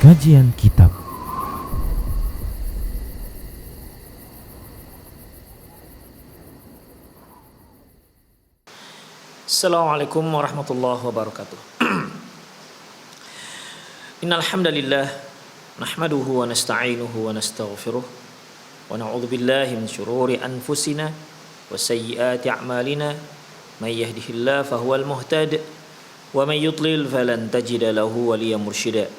Kajian Kitab. Assalamualaikum warahmatullahi wabarakatuh. Innal hamdalillah nahmaduhu wa nasta'inuhu wa nastaghfiruh wa na'udzu billahi min shururi anfusina wa sayyiati a'malina may yahdihillahu fahuwal muhtadi wa may yudlil falan tajida lahu waliyyan mursyida.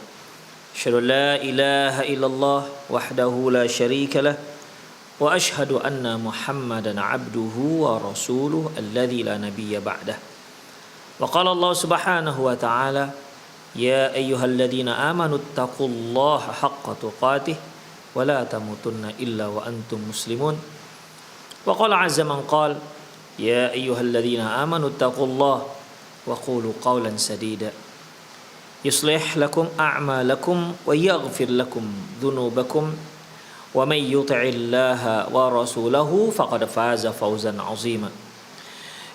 Asyhadu an la ilaha illallah wahdahu la syarika lah wa asyhadu anna Muhammadan abduhu wa rasuluh alladzi la nabiyya ba'dah. Wa qala Allah subhanahu wa ta'ala ya ayyuhalladzina amanu taqullaha haqqa tuqatih wa la tamutunna illa wa antum muslimun. Wa qala azza man qala ya ayyuhalladzina amanu taqullaha wa qulu qawlan sadida yuslih lakum a'malakum wa yaghfir lakum dhunubakum wa may yuti'illaha wa rasulahu faqad faza fawzan 'azima.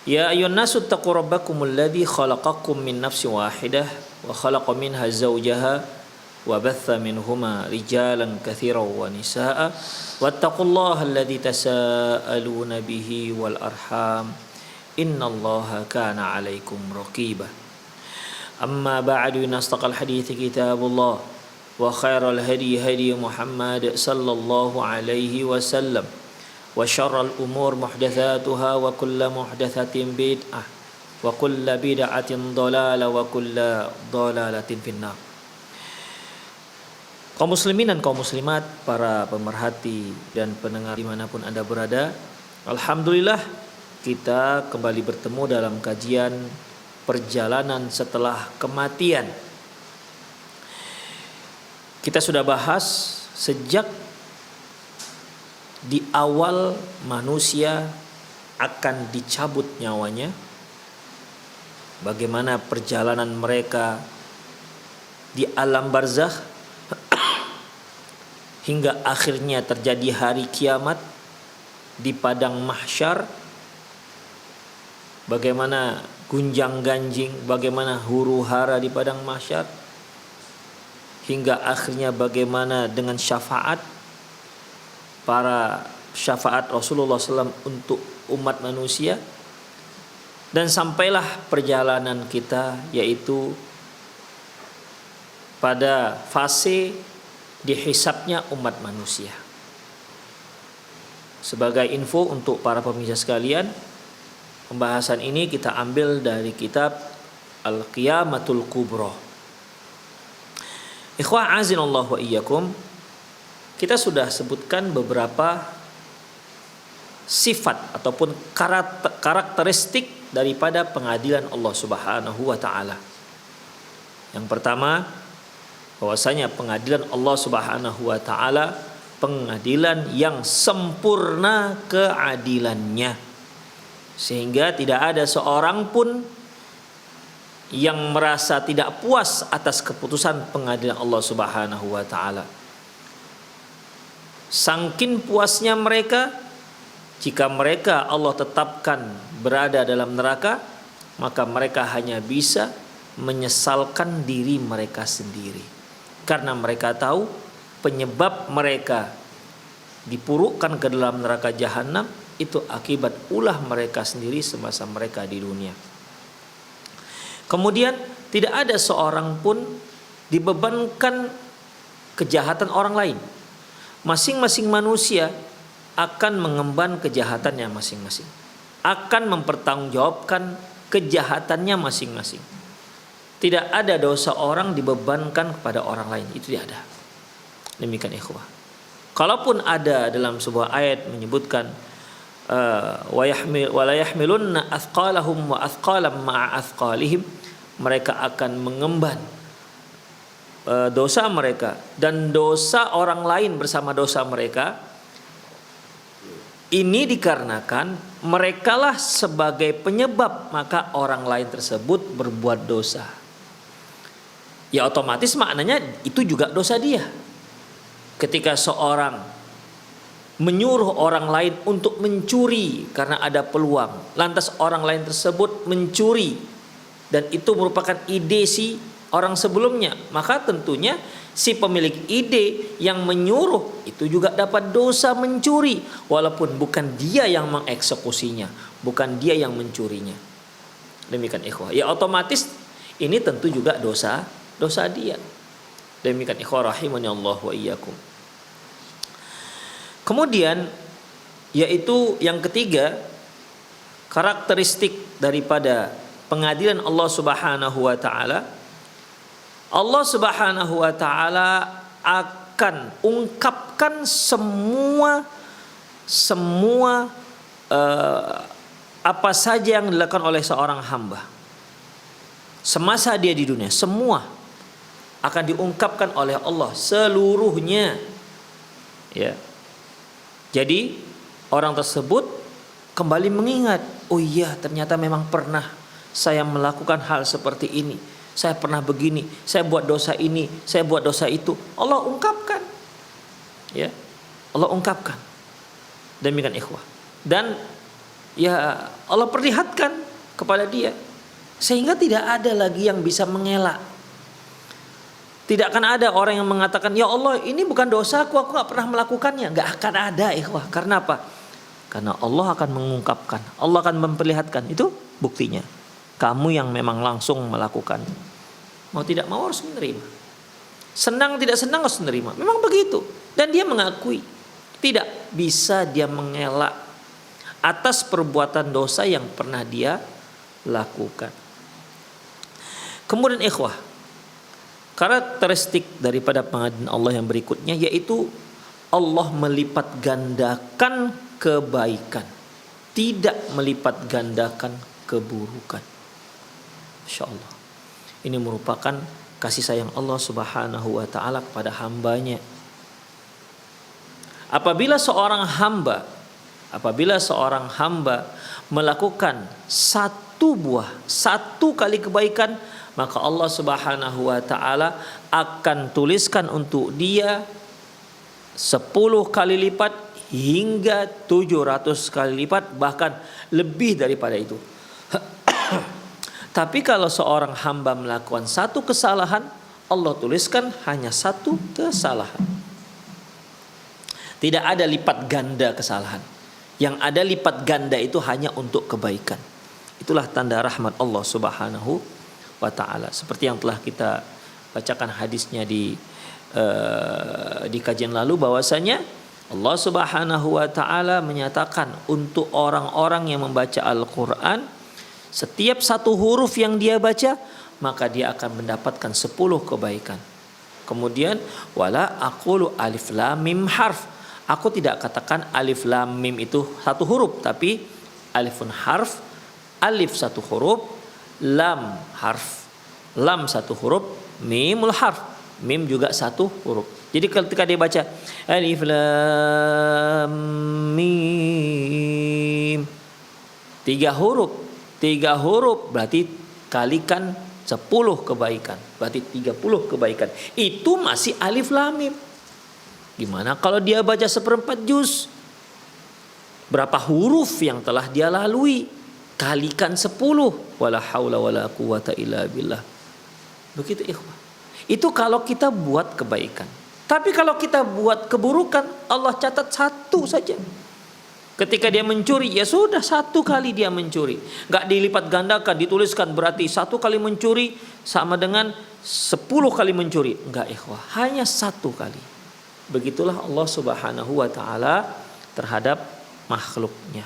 Ya ayyuhan nasu taqu rabbakumul ladzi khalaqakum min nafsin wahidah wa khalaqa minha zawjaha wa batha minhuma rijalan katsiran wa nisaa'a wattaqullaha alladzi tasaaluna bihi wal arham innallaha kana 'alaikum raqiba. Amma ba'du, nastaqal hadithi kitabullah wa khairal hadi hadi Muhammad sallallahu alaihi wasallam wa syarral umur muhdatsatuha wa kullu muhdatsatin bid'ah wa kullu bid'atin dhalalah wa kullu dhalalatin finnar. Kaum muslimin dan kaum muslimat, para pemerhati dan pendengar dimanapun Anda berada, alhamdulillah kita kembali bertemu dalam kajian perjalanan setelah kematian. Kita sudah bahas sejak di awal manusia akan dicabut nyawanya, bagaimana perjalanan mereka di alam barzakh hingga akhirnya terjadi hari kiamat di padang mahsyar, bagaimana gunjang-ganjing, bagaimana huru-hara di padang mahsyar, hingga akhirnya bagaimana dengan syafaat Rasulullah SAW untuk umat manusia, dan sampailah perjalanan kita yaitu pada fase dihisabnya umat manusia. Sebagai info untuk para pemirsa sekalian, pembahasan ini kita ambil dari kitab Al-Qiyamatul Kubra. Ikhwah azinallahu wa iyyakum, kita sudah sebutkan beberapa sifat ataupun karakteristik daripada pengadilan Allah Subhanahu wa taala. Yang pertama, bahwasanya pengadilan Allah Subhanahu wa taala pengadilan yang sempurna keadilannya, sehingga tidak ada seorang pun yang merasa tidak puas atas keputusan pengadilan Allah Subhanahu wa taala. Sangkin puasnya mereka, jika mereka Allah tetapkan berada dalam neraka, maka mereka hanya bisa menyesalkan diri mereka sendiri, karena mereka tahu penyebab mereka dipurukkan ke dalam neraka jahanam itu akibat ulah mereka sendiri semasa mereka di dunia. Kemudian tidak ada seorang pun dibebankan kejahatan orang lain. Masing-masing manusia akan mengemban kejahatannya masing-masing, akan mempertanggungjawabkan kejahatannya masing-masing. Tidak ada dosa orang dibebankan kepada orang lain, itu tidak ada. Demikian ikhwah. Kalaupun ada dalam sebuah ayat menyebutkan wa la yahmilunna athqalahum wa athqalam ma'a athqalihim, mereka akan mengemban dosa mereka dan dosa orang lain bersama dosa mereka. Ini dikarenakan merekalah sebagai penyebab maka orang lain tersebut berbuat dosa. Ya otomatis maknanya itu juga dosa dia. Ketika seorang menyuruh orang lain untuk mencuri karena ada peluang, lantas orang lain tersebut mencuri, dan itu merupakan ide si orang sebelumnya, maka tentunya si pemilik ide yang menyuruh itu juga dapat dosa mencuri, walaupun bukan dia yang mengeksekusinya, bukan dia yang mencurinya. Demikian ikhwah. Ya otomatis ini tentu juga dosa dia. Demikian ikhwah rahimani Allah wa iyyakum. Kemudian yaitu yang ketiga, karakteristik daripada pengadilan Allah Subhanahu wa taala. Allah Subhanahu wa taala akan ungkapkan semua apa saja yang dilakukan oleh seorang hamba semasa dia di dunia, semua akan diungkapkan oleh Allah seluruhnya. Ya. Jadi orang tersebut kembali mengingat, oh iya ternyata memang pernah saya melakukan hal seperti ini. Saya pernah begini, saya buat dosa ini, saya buat dosa itu. Allah ungkapkan. Ya. Allah ungkapkan. Demikian ikhwah. Dan ya Allah perlihatkan kepada dia sehingga tidak ada lagi yang bisa mengelak. Tidak akan ada orang yang mengatakan, ya Allah ini bukan dosaku, aku gak pernah melakukannya. Gak akan ada ikhwah. Karena apa? Karena Allah akan mengungkapkan, Allah akan memperlihatkan. Itu buktinya. Kamu yang memang langsung melakukan. Mau tidak mau harus menerima. Senang tidak senang harus menerima. Memang begitu. Dan dia mengakui. Tidak bisa dia mengelak atas perbuatan dosa yang pernah dia lakukan. Kemudian ikhwah, karakteristik daripada pengadilan Allah yang berikutnya yaitu Allah melipat gandakan kebaikan, tidak melipat gandakan keburukan. Insya Allah. Ini merupakan kasih sayang Allah Subhanahu wa taala kepada hambanya. Apabila seorang hamba melakukan satu kali kebaikan, maka Allah Subhanahu wa taala akan tuliskan untuk dia 10 kali lipat hingga 700 kali lipat, bahkan lebih daripada itu. Tapi kalau seorang hamba melakukan satu kesalahan, Allah tuliskan hanya satu kesalahan. Tidak ada lipat ganda kesalahan. Yang ada lipat ganda itu hanya untuk kebaikan. Itulah tanda rahmat Allah Subhanahu wa ta'ala. Seperti yang telah kita bacakan hadisnya di kajian lalu, bahwasanya Allah Subhanahu wa ta'ala menyatakan untuk orang-orang yang membaca Al-Quran, setiap satu huruf yang dia baca, maka dia akan mendapatkan 10 kebaikan. Kemudian wala aqulu alif lam mim harf. Aku tidak katakan alif lam mim itu satu huruf, tapi alifun harf, alif satu huruf, lam harf. Lam satu huruf, mimul harf. Mim juga satu huruf. Jadi ketika dia baca alif lam mim, 3 huruf berarti kalikan 10 kebaikan, berarti 30 kebaikan. Itu masih alif lam mim. Gimana kalau dia baca 1/4 juz? Berapa huruf yang telah dia lalui? Kalikan 10. Wala haula wala quwata illa billah. Begitu ikhwah. Itu kalau kita buat kebaikan. Tapi kalau kita buat keburukan, Allah catat 1 saja. Ketika dia mencuri, ya sudah 1 kali dia mencuri. Gak dilipat gandakan, dituliskan berarti 1 kali mencuri sama dengan 10 kali mencuri. Enggak ikhwah, hanya 1 kali. Begitulah Allah Subhanahu wa ta'ala terhadap makhluknya.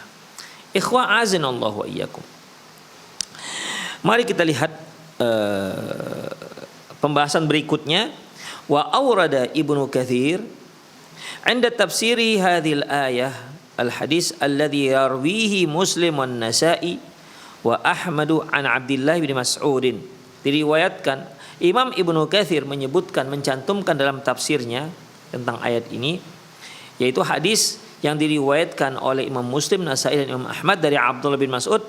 Ikhwah azinallahu wa iyyakum. Mari kita lihat pembahasan berikutnya. Wa awrada Ibnu Katsir 'inda tafsiri hadhil ayah al-hadis alladhi yarwihi Muslim wan Nasa'i wa Ahmadu an Abdullah bin Mas'udin. Diriwayatkan Imam Ibnu Katsir menyebutkan, mencantumkan dalam tafsirnya tentang ayat ini, yaitu hadis yang diriwayatkan oleh Imam Muslim, Nasa'i dan Imam Ahmad dari Abdullah bin Mas'ud,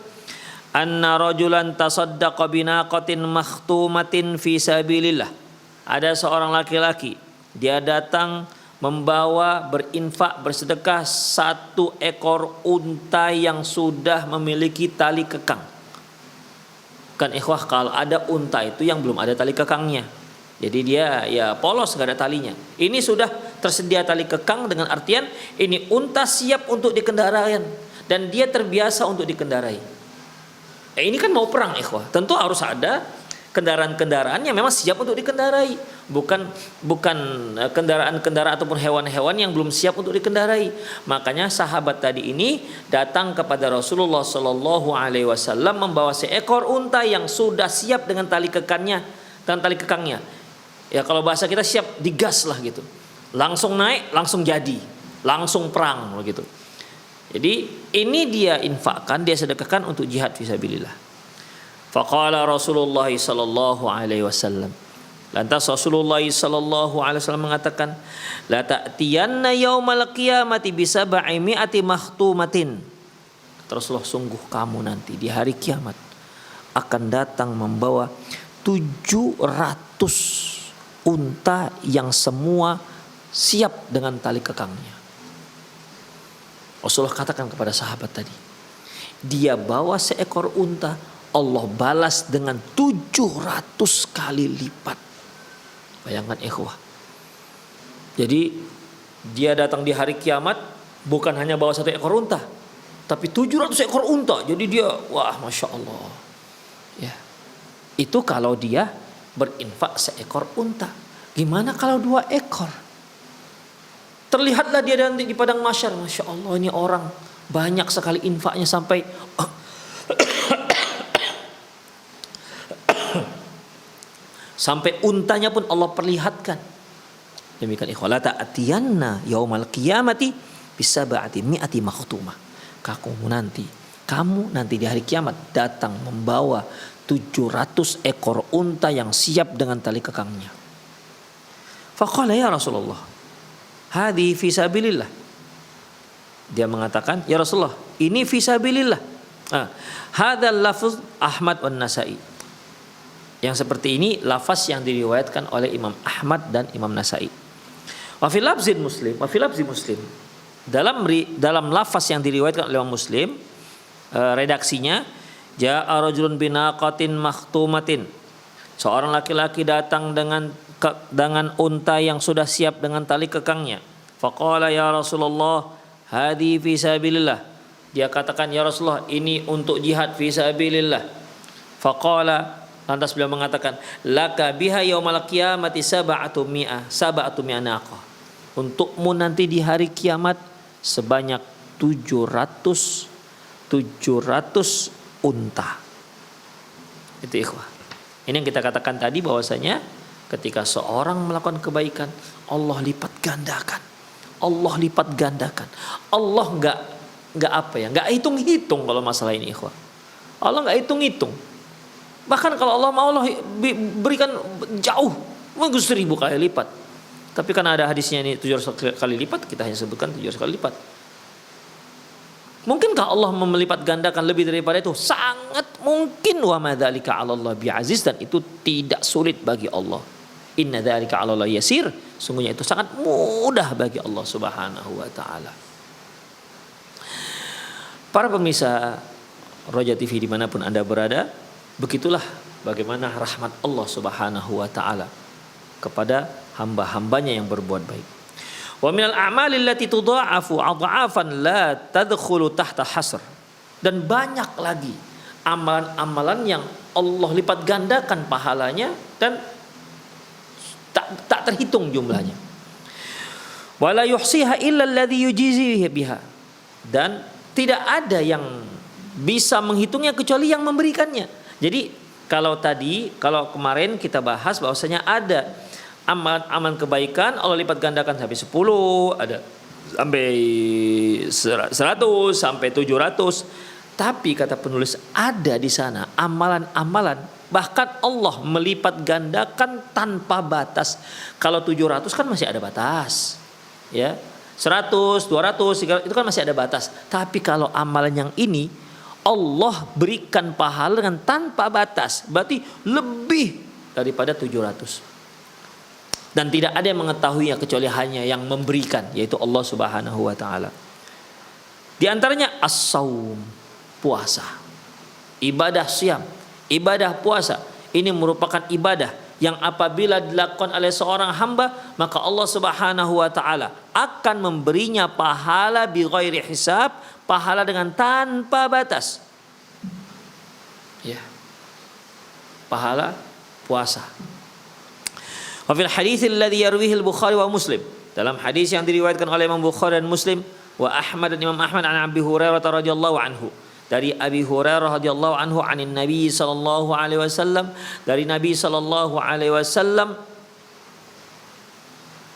anna rajulan tasaddaqa binaqatin makhtumatin fi sabilillah. Ada seorang laki-laki, dia datang membawa, berinfak, bersedekah 1 ekor unta yang sudah memiliki tali kekang. Kan ikhwah, kalau ada unta itu yang belum ada tali kekangnya. Jadi dia ya polos, gak ada talinya. Ini sudah tersedia tali kekang, dengan artian ini unta siap untuk dikendarai dan dia terbiasa untuk dikendarai. Ini kan mau perang ikhwah, tentu harus ada kendaraan-kendaraan yang memang siap untuk dikendarai, bukan kendaraan-kendaraan ataupun hewan-hewan yang belum siap untuk dikendarai. Makanya sahabat tadi ini datang kepada Rasulullah Shallallahu Alaihi Wasallam membawa seekor unta yang sudah siap dengan tali kekangnya dan tali kekangnya. Ya kalau bahasa kita siap digas lah gitu. Langsung naik, langsung jadi, langsung perang begitu. Jadi ini dia infakkan, dia sedekahkan untuk jihad fisabilillah. Faqala Rasulullah sallallahu alaihi wasallam. Lantas Rasulullah sallallahu alaihi wasallam mengatakan, la ta'tiyanna yaumal qiyamati bi sab'i mi'ati makhtumatin. Rasulullah, sungguh kamu nanti di hari kiamat akan datang membawa 700 unta yang semua siap dengan tali kekangnya. Rasulullah katakan kepada sahabat tadi, dia bawa seekor unta, Allah balas dengan 700 kali lipat. Bayangkan ikhwah. Jadi dia datang di hari kiamat bukan hanya bawa satu ekor unta, tapi 700 ekor unta. Jadi dia, wah Masya Allah. Ya. Itu kalau dia berinfak seekor unta. Gimana kalau 2 ekor? Terlihatlah dia nanti di padang mahsyar, Masya Allah, ini orang banyak sekali infaknya sampai sampai untanya pun Allah perlihatkan. Demikian ikhwah, la ta'tiyanna yaumal qiyamati bisab'ati mi'ati makhtumah. Kamu nanti di hari kiamat datang membawa 700 ekor unta yang siap dengan tali kekangnya. Faqala ya Rasulullah, hadi fisabilillah. Dia mengatakan, ya Rasulullah, ini fisabilillah. Hadzal lafz Ahmad wan Nasa'i. Yang seperti ini lafaz yang diriwayatkan oleh Imam Ahmad dan Imam Nasa'i. Wa fi lafzi Muslim. Dalam lafaz yang diriwayatkan oleh Imam Muslim, redaksinya, ja'a rajulun binaqatin makhtumatin. Seorang laki-laki datang dengan unta yang sudah siap dengan tali kekangnya. Faqala ya Rasulullah, hadi fisabilillah. Dia katakan, ya Rasulullah, ini untuk jihad fisabilillah. Faqala, lantas beliau mengatakan, laka biha yaumal qiyamati sab'atu mi'a naqah. Untukmu nanti di hari kiamat sebanyak 700 unta. Itu ikhwah. Ini yang kita katakan tadi, bahwasanya ketika seorang melakukan kebaikan, Allah lipat gandakan. Allah lipat gandakan. Allah enggak hitung-hitung kalau masalah ini ikhwah. Allah enggak hitung-hitung. Bahkan kalau Allah mau, Allah berikan jauh, 1000 kali lipat. Tapi kan ada hadisnya ini 700 kali lipat, kita hanya sebutkan 700 kali lipat. Mungkinkah Allah melipat gandakan lebih daripada itu? Sangat mungkin. Wa madzalika 'ala Allah bi'aziz, dan itu tidak sulit bagi Allah. Inna dzalika 'ala Allah yasir. Sungguhnya itu sangat mudah bagi Allah Subhanahu wa taala. Para pemirsa Roja TV dimanapun Anda berada, begitulah bagaimana rahmat Allah Subhanahu wa taala kepada hamba-hambanya yang berbuat baik. Wa minal a'malil lati tudha'afu adha'afan la tadkhulu tahta hasr. Dan banyak lagi amalan-amalan yang Allah lipat gandakan pahalanya dan tak terhitung jumlahnya. Wala yuhsiha illa alladhi yujizi biha. Dan tidak ada yang bisa menghitungnya kecuali yang memberikannya. Jadi kalau kemarin kita bahas bahwasanya ada amalan kebaikan Allah lipat gandakan sampai 10, ada sampai 100, sampai 700. Tapi kata penulis, ada di sana amalan-amalan bahkan Allah melipat gandakan tanpa batas. Kalau 700 kan masih ada batas, ya. 100, 200 itu kan masih ada batas. Tapi kalau amalan yang ini Allah berikan pahala dengan tanpa batas, berarti lebih daripada 700. Dan tidak ada yang mengetahuinya kecuali hanya yang memberikan, yaitu Allah Subhanahu wa taala. Di antaranya as-saum, puasa. Ibadah siam, Ibadah puasa ini merupakan ibadah yang apabila dilakukan oleh seorang hamba, maka Allah Subhanahu wa taala akan memberinya pahala bighairi hisab, pahala dengan tanpa batas. Ya. Pahala puasa. Wa fil hadits alladhi yarwihi al-Bukhari wa Muslim, dalam hadis yang diriwayatkan oleh Imam Bukhari dan Muslim, wa Ahmad dan Imam Ahmad an Abi Hurairah radhiyallahu anhu, dari Abi Hurairah radhiyallahu anhu anin Nabi sallallahu alaihi wasallam, dari Nabi sallallahu alaihi wasallam,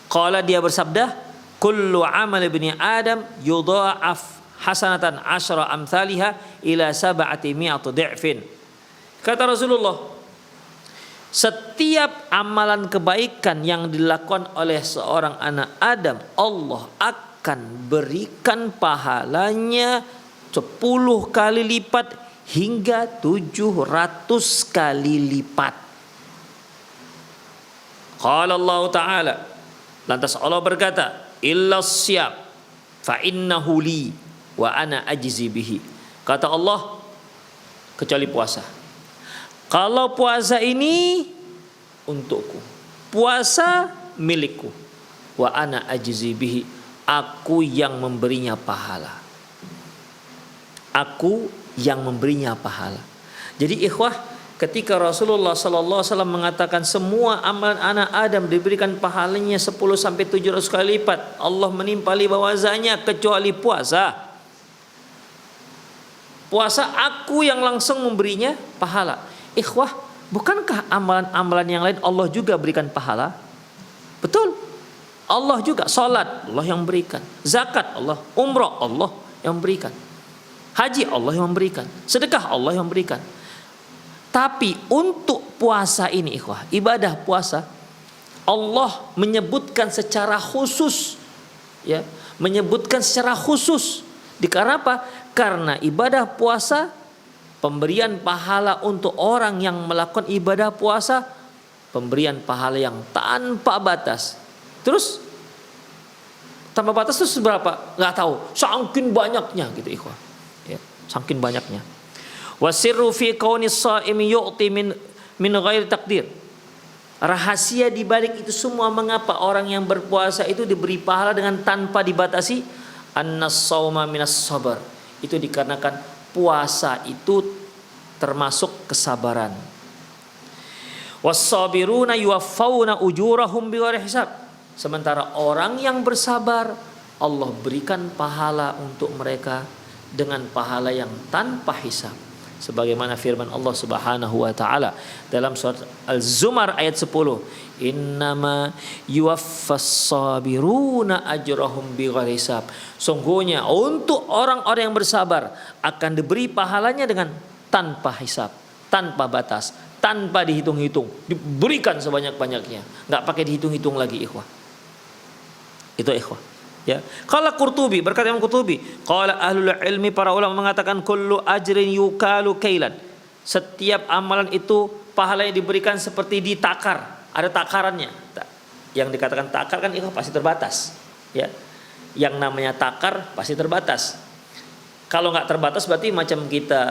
qala, dia bersabda, kullu amal ibni Adam yudha'af hasanatan asyra amthaliha ila sab'ati mi'ati dhi'fin. Kata Rasulullah, setiap amalan kebaikan yang dilakukan oleh seorang anak Adam, Allah akan berikan pahalanya 10 kali lipat hingga 700 kali lipat. Qala Allah Ta'ala, lantas Allah berkata, illa siyam fa innahu li wa ana ajzi bihi. Kata Allah, kecuali puasa. Kalau puasa ini untukku, puasa milikku, wa ana ajzi bihi, aku yang memberinya pahala. Aku yang memberinya pahala. Jadi ikhwah, ketika Rasulullah sallallahu alaihi wasallam mengatakan semua amalan anak Adam diberikan pahalanya 10 sampai 700 kali lipat, Allah menimpali bahwasanya kecuali puasa. Puasa aku yang langsung memberinya pahala. Ikhwah, bukankah amalan-amalan yang lain Allah juga berikan pahala? Betul. Allah juga, salat Allah yang berikan, zakat Allah, umrah Allah yang berikan, haji Allah yang memberikan, sedekah Allah yang memberikan. Tapi untuk puasa ini ikhwah, ibadah puasa, Allah menyebutkan secara khusus, ya, menyebutkan secara khusus. Karena apa? Karena ibadah puasa, pemberian pahala untuk orang yang melakukan ibadah puasa, pemberian pahala yang tanpa batas. Terus tanpa batas itu seberapa? Nggak tahu. Saking banyaknya gitu ikhwah. Ya, saking banyaknya. Wasirru fi kaunis shaimi yu'ti min ghairi takdir. Rahasia di balik itu semua, mengapa orang yang berpuasa itu diberi pahala dengan tanpa dibatasi? Annas shauma minas sabar. Itu dikarenakan puasa itu termasuk kesabaran. Was-sabiruna yuwaffawna ujurahum bighairi hisab. Sementara orang yang bersabar, Allah berikan pahala untuk mereka dengan pahala yang tanpa hisab. Sebagaimana firman Allah Subhanahu wa taala dalam surat Al-Zumar ayat 10, innama yuwaffas sabiruna ajrahum bighairi hisab. Sungguhnya untuk orang-orang yang bersabar akan diberi pahalanya dengan tanpa hisab, tanpa batas, tanpa dihitung-hitung, diberikan sebanyak-banyaknya, nggak pakai dihitung-hitung lagi ikhwah. Itu ikhwah. Ya, qala Qurtubi, berkata Imam Qurtubi, qala ahlul ilmi, para ulama mengatakan kullu ajrin yukalu kailan. Setiap amalan itu pahalanya diberikan seperti ditakar, ada takarannya. Yang dikatakan takar kan itu pasti terbatas, ya. Yang namanya takar pasti terbatas. Kalau nggak terbatas berarti macam kita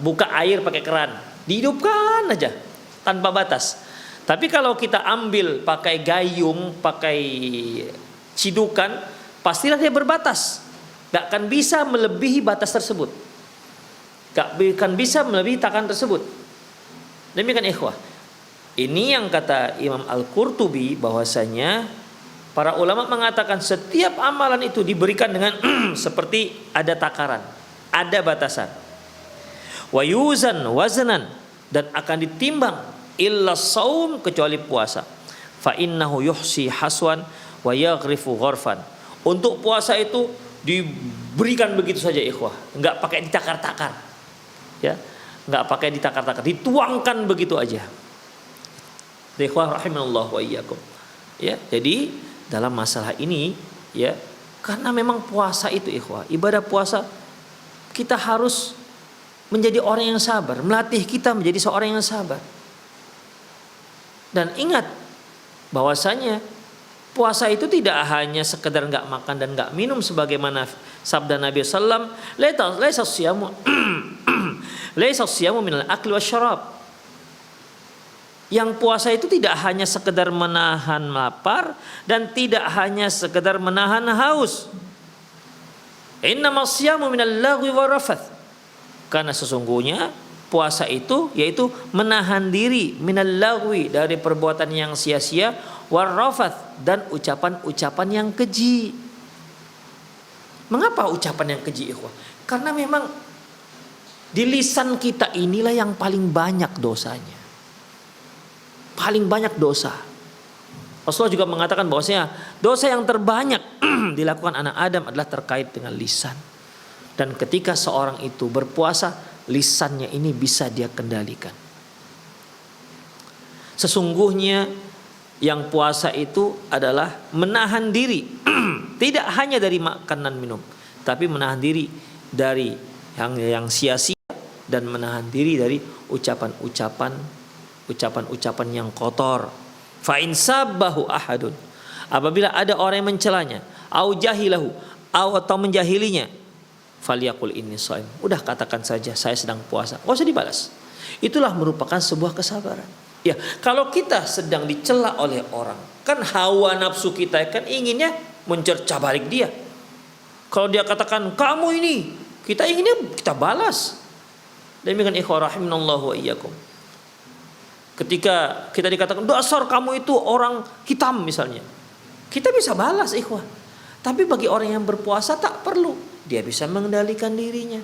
buka air pakai keran, dihidupkan aja tanpa batas. Tapi kalau kita ambil pakai gayung, pakai cidukan, pastilah dia berbatas. Gak akan bisa melebihi batas tersebut. Gak akan bisa melebihi takaran tersebut. Demikian ikhwah. Ini yang kata Imam Al-Qurtubi, bahwasanya para ulama mengatakan setiap amalan itu diberikan dengan seperti ada takaran, ada batasan. Wa yuzan waznan, dan akan ditimbang, illa saum, kecuali puasa. Fa innahu yuhsi haswan wa yaghrifu gharfan. Untuk puasa itu diberikan begitu saja ikhwah, enggak pakai ditakar-takar. Ya, enggak pakai ditakar-takar, dituangkan begitu aja. Ikhwah rahimanallah wa iyyakum. Ya, jadi dalam masalah ini, ya, karena memang puasa itu ikhwah, ibadah puasa, kita harus menjadi orang yang sabar, melatih kita menjadi seorang yang sabar. Dan ingat bahwasanya puasa itu tidak hanya sekedar nggak makan dan nggak minum, sebagaimana sabda Nabi Sallam, laisa siyamu Laisa siyamu minal akli wasyarab. Yang puasa itu tidak hanya sekedar menahan lapar dan tidak hanya sekedar menahan haus. Innamas siyamu minal lagwi warafath. Karena sesungguhnya puasa itu yaitu menahan diri minal lagwi, dari perbuatan yang sia-sia, warafath, dan ucapan-ucapan yang keji. Mengapa ucapan yang keji, ikhwah? Karena memang di lisan kita inilah yang paling banyak dosanya. Paling banyak dosa. Rasulullah juga mengatakan bahwasanya dosa yang terbanyak dilakukan anak Adam adalah terkait dengan lisan. Dan ketika seorang itu berpuasa, lisannya ini bisa dia kendalikan. Sesungguhnya yang puasa itu adalah menahan diri, tidak hanya dari makanan minum, tapi menahan diri dari yang sia-sia dan menahan diri dari ucapan-ucapan yang kotor. Fa in sabbahu ahadun, apabila ada orang yang mencelanya, au jahilahu, atau menjahilinya, falyaqul inni shaim. Udah katakan saja saya sedang puasa, enggak usah dibalas. Itulah merupakan sebuah kesabaran. Ya, kalau kita sedang dicela oleh orang, kan hawa nafsu kita kan inginnya mencerca balik dia. Kalau dia katakan kamu ini, kita inginnya kita balas. Demikian ikhwah rahimanallahu wa iyyakum. Ketika kita dikatakan dasar kamu itu orang hitam misalnya, kita bisa balas, ikhwah. Tapi bagi orang yang berpuasa tak perlu, dia bisa mengendalikan dirinya.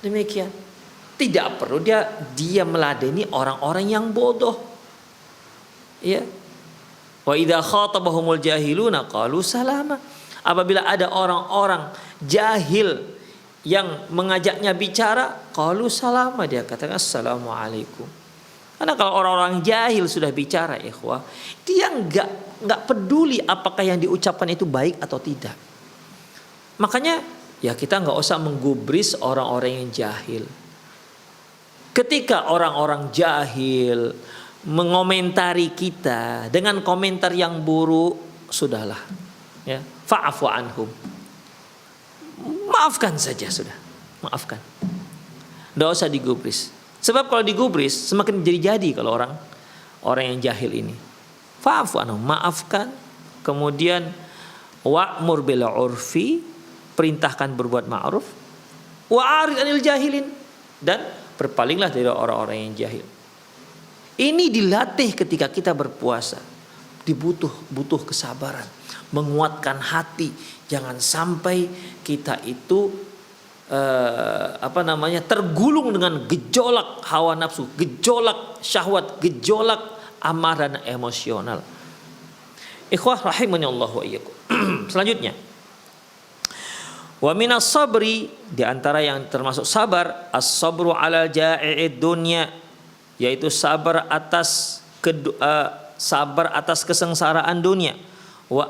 Demikian. Tidak perlu dia meladeni orang-orang yang bodoh. Ya. Wa idza khatabahumul jahiluna qalu salama. Apabila ada orang-orang jahil yang mengajaknya bicara, qalu salama, dia katakan assalamualaikum. Karena kalau orang-orang jahil sudah bicara, ikhwah, dia nggak peduli apakah yang diucapkan itu baik atau tidak. Makanya ya kita nggak usah menggubris orang-orang yang jahil. Ketika orang-orang jahil mengomentari kita dengan komentar yang buruk, sudahlah, ya, fa'fu anhum. Maafkan saja sudah, maafkan. Nggak usah digubris. Sebab kalau digubris semakin jadi kalau orang yang jahil ini. Fa'fu anhum, maafkan. Kemudian wa'mur bil 'urfi, perintahkan berbuat ma'ruf. Wa'arid 'anil jahilin, dan berpalinglah dari orang-orang yang jahil. Ini dilatih ketika kita berpuasa. Butuh kesabaran, menguatkan hati. Jangan sampai kita itu tergulung dengan gejolak hawa nafsu, gejolak syahwat, gejolak amarah dan emosional. Ikhwah rahimani Allah wa iyyakum. Selanjutnya, wa minas sabri, di antara yang termasuk sabar, as-sabru 'alal ja'i'id dunya, yaitu sabar atas kesengsaraan dunia, wa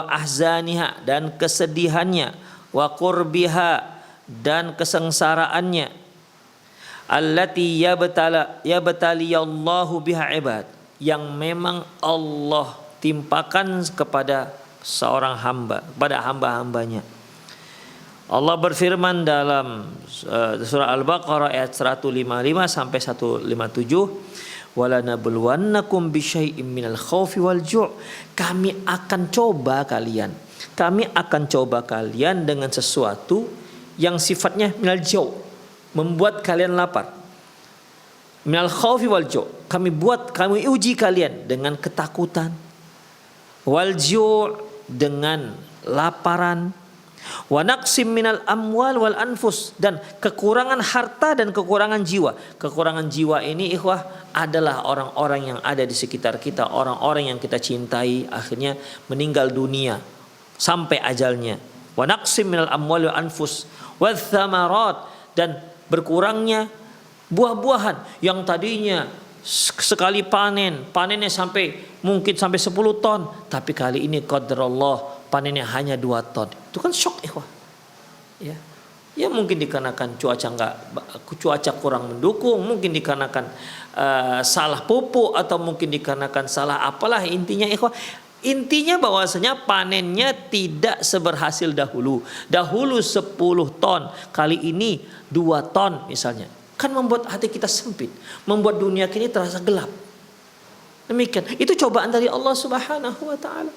ahzaniha, dan kesedihannya, wa qurbiha, dan kesengsaraannya, allati yabtaliyallahu biha ibad, yang memang Allah timpakan kepada seorang hamba, kepada hamba-hambanya. Allah berfirman dalam surah Al-Baqarah ayat 155 sampai 157, walanabluwannakum bisyai'im minal khaufi wal ju', kami akan coba kalian dengan sesuatu yang sifatnya minal jau', membuat kalian lapar. Minal khaufi wal ju', kami uji kalian dengan ketakutan. Wal ju', dengan laparan. Wa naqsim minal amwal wal anfus, dan kekurangan harta dan kekurangan jiwa. Kekurangan jiwa ini, ikhwah, adalah orang-orang yang ada di sekitar kita, orang-orang yang kita cintai akhirnya meninggal dunia sampai ajalnya. Wa naqsim minal amwal wal anfus wath thamarat, dan berkurangnya buah-buahan yang tadinya sekali panennya mungkin sampai 10 ton, tapi kali ini qadarullah panennya hanya 2 ton. Itu kan syok, ikhwah. Ya mungkin dikarenakan cuaca kurang mendukung, mungkin dikarenakan salah pupuk, atau mungkin dikarenakan salah apalah, intinya ikhwah, Intinya bahwasanya panennya tidak seberhasil dahulu. Dahulu 10 ton, kali ini 2 ton misalnya. Kan membuat hati kita sempit, membuat dunia kini terasa gelap. Demikian, itu cobaan dari Allah Subhanahu wa taala.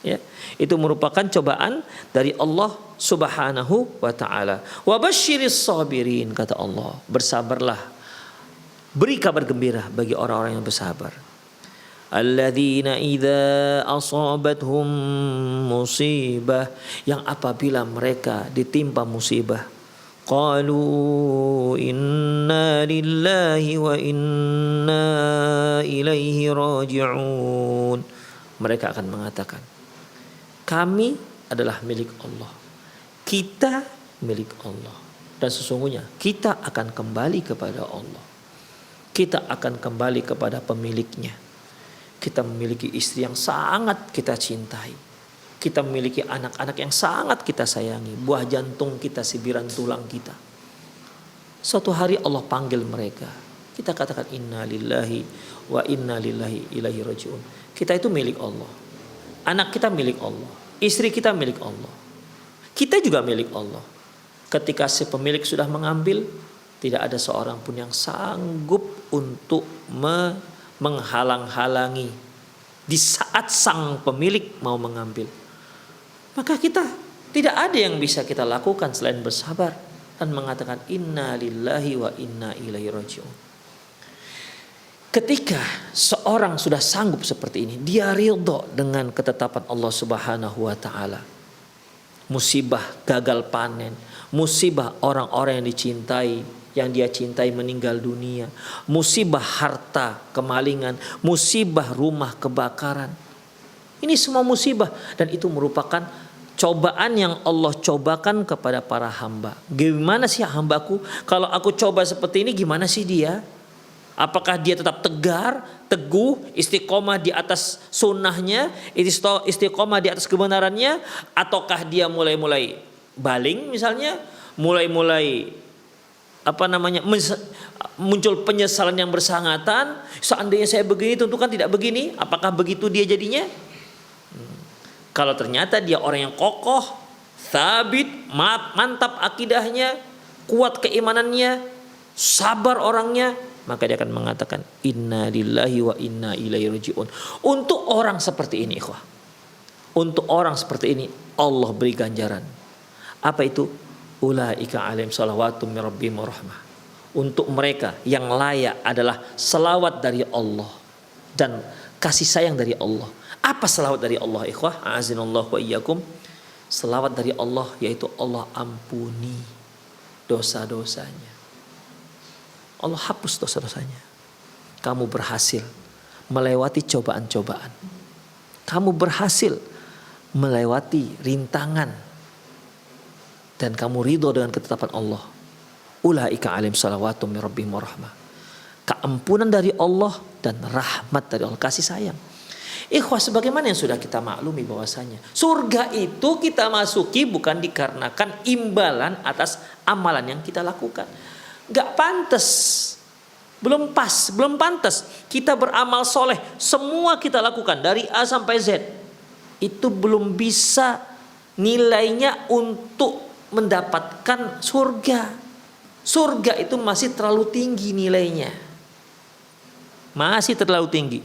Ya, itu merupakan cobaan dari Allah Subhanahu wa taala. Wa basyiris sabirin, kata Allah, bersabarlah. Beri kabar gembira bagi orang-orang yang bersabar. Alladzina idza asabathum musibah, yang apabila mereka ditimpa musibah, qalu inna lillahi wa inna ilaihi raji'un. Mereka akan mengatakan, kami adalah milik Allah, kita milik Allah, dan sesungguhnya kita akan kembali kepada Allah. Kita akan kembali kepada pemiliknya. Kita memiliki istri yang sangat kita cintai. Kita memiliki anak-anak yang sangat kita sayangi. Buah jantung kita, sibiran tulang kita. Suatu hari Allah panggil mereka. Kita katakan inna lillahi wa inna ilaihi raji'un. Kita itu milik Allah. Anak kita milik Allah. Istri kita milik Allah. Kita juga milik Allah. Ketika si pemilik sudah mengambil, tidak ada seorang pun yang sanggup untuk menghalang-halangi di saat sang pemilik mau mengambil. Maka kita tidak ada yang bisa kita lakukan selain bersabar dan mengatakan inna lillahi wa inna ilaihi raji'un. Ketika seorang sudah sanggup seperti ini, dia ridho dengan ketetapan Allah Subhanahu wa taala. Musibah gagal panen, musibah orang-orang yang dicintai, yang dia cintai meninggal dunia, musibah harta kemalingan, musibah rumah kebakaran. Ini semua musibah, dan itu merupakan cobaan yang Allah cobakan kepada para hamba. Gimana sih hambaku? Kalau aku coba seperti ini, gimana sih dia? Apakah dia tetap tegar, teguh, istiqomah di atas sunnahnya, istiqomah di atas kebenarannya, ataukah dia mulai-mulai baling misalnya, mulai-mulai muncul penyesalan yang bersangatan. Seandainya saya begini, tentu kan tidak begini. Apakah begitu dia jadinya? Kalau ternyata dia orang yang kokoh, sabit, mantap akidahnya, kuat keimanannya, sabar orangnya, maka dia akan mengatakan inna lillahi wa inna ilaihi raji'un. Untuk orang seperti ini, ikhwah, untuk orang seperti ini Allah beri ganjaran. Apa itu? Ulaika alaihim salawatum min rabbihim wa rahmah. Untuk mereka yang layak adalah selawat dari Allah dan kasih sayang dari Allah. Apa selawat dari Allah, ikhwah? A'azinallahu wa iyyakum. Selawat dari Allah yaitu Allah ampuni dosa-dosanya. Allah hapus dosa-dosanya. Kamu berhasil melewati cobaan-cobaan. Kamu berhasil melewati rintangan. Dan kamu ridho dengan ketetapan Allah. Ulaika alaihim salawatum min rabbihim wa rahmah. Keampunan dari Allah dan rahmat dari Allah, kasih sayang. Ikhwah, sebagaimana yang sudah kita maklumi bahwasanya surga itu kita masuki bukan dikarenakan imbalan atas amalan yang kita lakukan. Gak pantas, belum pas, belum pantas kita beramal soleh, semua kita lakukan dari A sampai Z. Itu belum bisa nilainya untuk mendapatkan surga. Surga itu masih terlalu tinggi nilainya. Masih terlalu tinggi.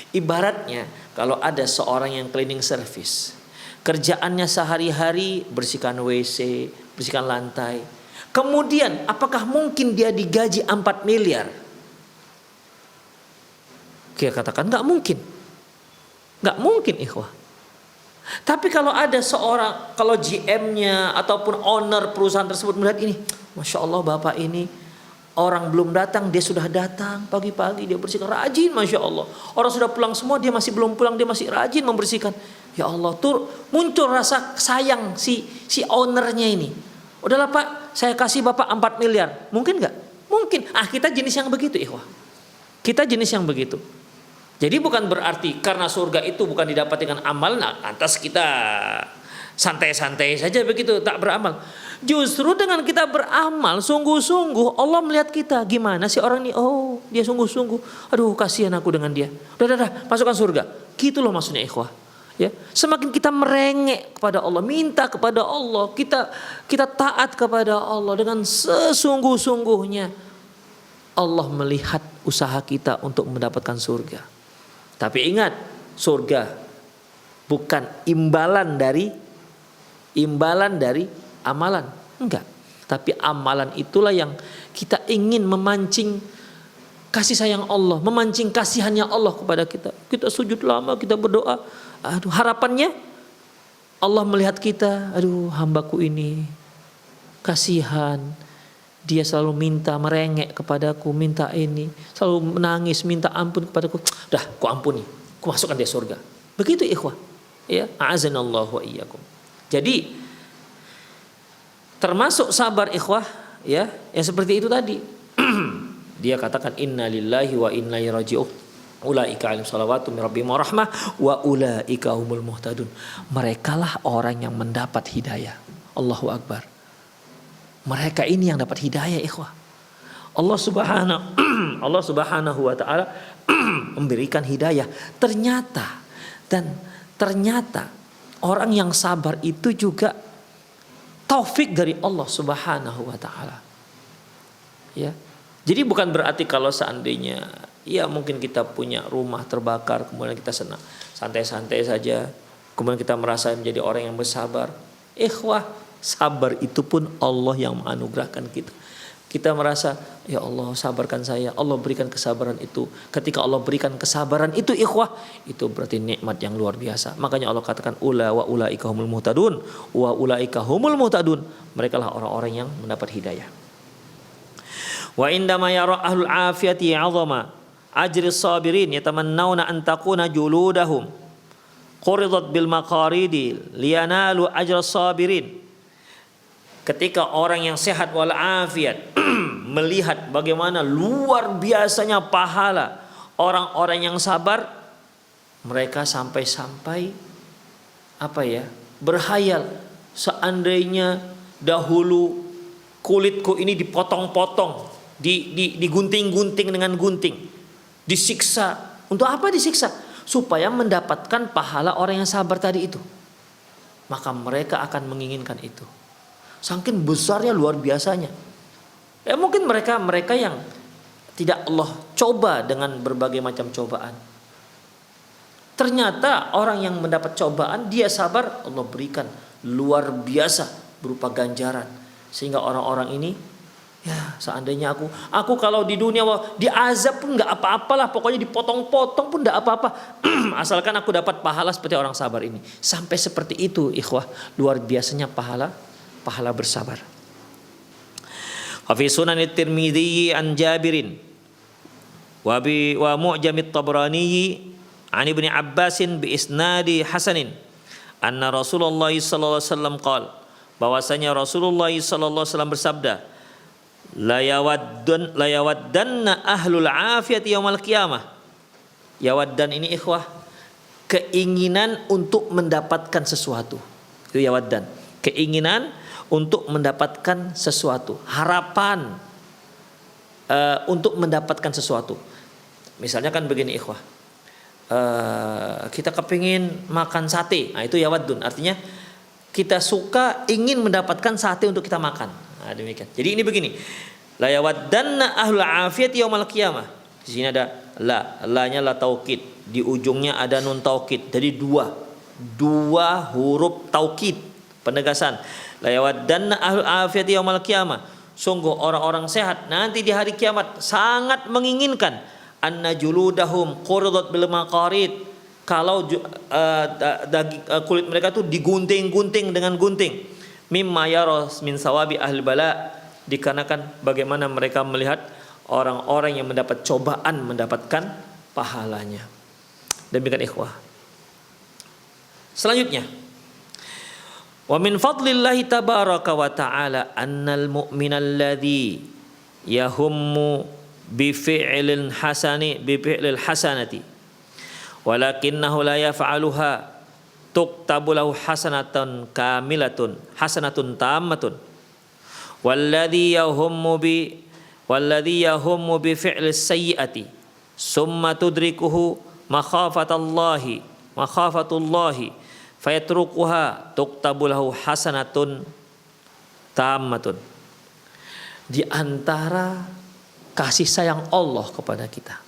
Ibaratnya kalau ada seorang yang cleaning service, kerjaannya sehari-hari bersihkan WC, bersihkan lantai. Kemudian apakah mungkin dia digaji 4 miliar? Kita katakan gak mungkin. Gak mungkin, ikhwah. Tapi kalau ada seorang, kalau GM-nya ataupun owner perusahaan tersebut melihat ini, Masya Allah bapak ini orang belum datang, dia sudah datang pagi-pagi, dia bersihkan rajin, Masya Allah. Orang sudah pulang semua, dia masih belum pulang, dia masih rajin membersihkan. Ya Allah, tuh muncul rasa sayang si ownernya ini. Udahlah pak, saya kasih bapak 4 miliar. Mungkin gak? Mungkin. Kita jenis yang begitu, ikhwah. Kita jenis yang begitu. Jadi bukan berarti karena surga itu bukan didapat dengan amal, nah lantas kita santai-santai saja begitu, tak beramal. Justru dengan kita beramal sungguh-sungguh, Allah melihat kita, gimana sih orang ini, oh dia sungguh-sungguh, aduh kasihan aku dengan dia, udah masukkan surga. Gitu loh maksudnya, ikhwah. Ya, semakin kita merengek kepada Allah, minta kepada Allah, kita taat kepada Allah dengan sesungguh-sungguhnya, Allah melihat usaha kita untuk mendapatkan surga. Tapi ingat, surga bukan imbalan dari amalan, enggak. Tapi amalan itulah yang kita ingin memancing kasih sayang Allah, memancing kasihannya Allah kepada kita. Kita sujud lama, kita berdoa. Aduh, harapannya Allah melihat kita, aduh hambaku ini kasihan. Dia selalu minta, merengek kepadaku, minta ini, selalu menangis, minta ampun kepadaku. Dah, ku ampuni, ku masukkan dia surga. Begitu ikhwah. Ya, a'azanallahu wa iyyakum. Jadi termasuk sabar ikhwah, ya, yang seperti itu tadi. Dia katakan inna lillahi wa inna ilaihi raji'un. Ulaika alim salawatu min rabbihim wa rahmah wa ulaika humul muhtadun. Merekalah orang yang mendapat hidayah. Allahu akbar. Mereka ini yang dapat hidayah ikhwah. Allah subhanahu wa ta'ala memberikan hidayah. Ternyata orang yang sabar itu juga taufik dari Allah subhanahu wa ta'ala. Ya. Jadi bukan berarti kalau seandainya ya mungkin kita punya rumah terbakar, kemudian kita senang santai-santai saja, kemudian kita merasa menjadi orang yang bersabar. Ikhwah, sabar itu pun Allah yang menganugerahkan kita. Kita merasa, ya Allah sabarkan saya, Allah berikan kesabaran itu. Ketika Allah berikan kesabaran itu ikhwah, itu berarti nikmat yang luar biasa. Makanya Allah katakan ulaika humul muhtadun wa ulaika humul muhtadun. Mereka lah orang-orang yang mendapat hidayah. Wa indama yara ahlul afiyati 'azama ajri sabirin yatamannawna an takuna juludahum quridat bil maqaridi liyanalu ajra sabirin. Ketika orang yang sehat wal afiat melihat bagaimana luar biasanya pahala orang-orang yang sabar, mereka sampai-sampai berhayal, seandainya dahulu kulitku ini dipotong-potong, digunting-gunting dengan gunting, disiksa. Untuk apa disiksa? Supaya mendapatkan pahala orang yang sabar tadi itu. Maka mereka akan menginginkan itu. Saking besarnya, luar biasanya. Ya mungkin mereka yang tidak Allah coba dengan berbagai macam cobaan. Ternyata orang yang mendapat cobaan, dia sabar, Allah berikan luar biasa berupa ganjaran. Sehingga orang-orang ini, ya seandainya aku kalau di dunia diazab pun nggak apa-apalah, pokoknya dipotong-potong pun nggak apa-apa, asalkan aku dapat pahala seperti orang sabar ini. Sampai seperti itu ikhwah, luar biasanya pahala bersabar. Wa fi sunan at-Tirmidzi an Jabirin wa mu'jam at-Tabrani an Ibnu Abbasin bi isnadi hasanin anna Rasulullah sallallahu alaihi wasallam qala, bahwasanya Rasulullah sallallahu alaihi wasallam bersabda, la yawaddanna ahlul afiyati yaumal qiyamah. Yawaddan ini ikhwah, keinginan untuk mendapatkan sesuatu. Itu yawaddan, keinginan untuk mendapatkan sesuatu, harapan untuk mendapatkan sesuatu. Misalnya kan begini ikhwah, kita kepingin makan sate, nah itu yawaddun, artinya kita suka ingin mendapatkan sate untuk kita makan. Nah, demikian. Jadi ini begini, la yawaddanna ahlul afiyati yaumal qiyamah. Di sini ada la-nya la taukid, di ujungnya ada nun taukid. Jadi dua huruf taukid, penegasan. La yawaddanna ahlul afiyati yaumal qiyamah. Sungguh orang-orang sehat nanti di hari kiamat sangat menginginkan anna juludahum quridat bil maqarid, kalau kulit mereka tuh digunting-gunting dengan gunting. Mimma yaros min sawabi ahli bala, dikarenakan bagaimana mereka melihat orang-orang yang mendapat cobaan mendapatkan pahalanya. Demikian ikhwah. Selanjutnya, wa min fadlillahi tabaraka wa ta'ala annal mu'minal ladzi yahummu bi fi'lil hasanati walakinnahu la yaf'aluha tuktabu lahu hasanatun tammatun walladhi yahummu bi fi'lis sayyi'ati summa tudrikuhu makhafatallahi makhafatullahi fayatrukuha tuktabu lahu hasanatun tammatun. Di antara kasih sayang Allah kepada kita,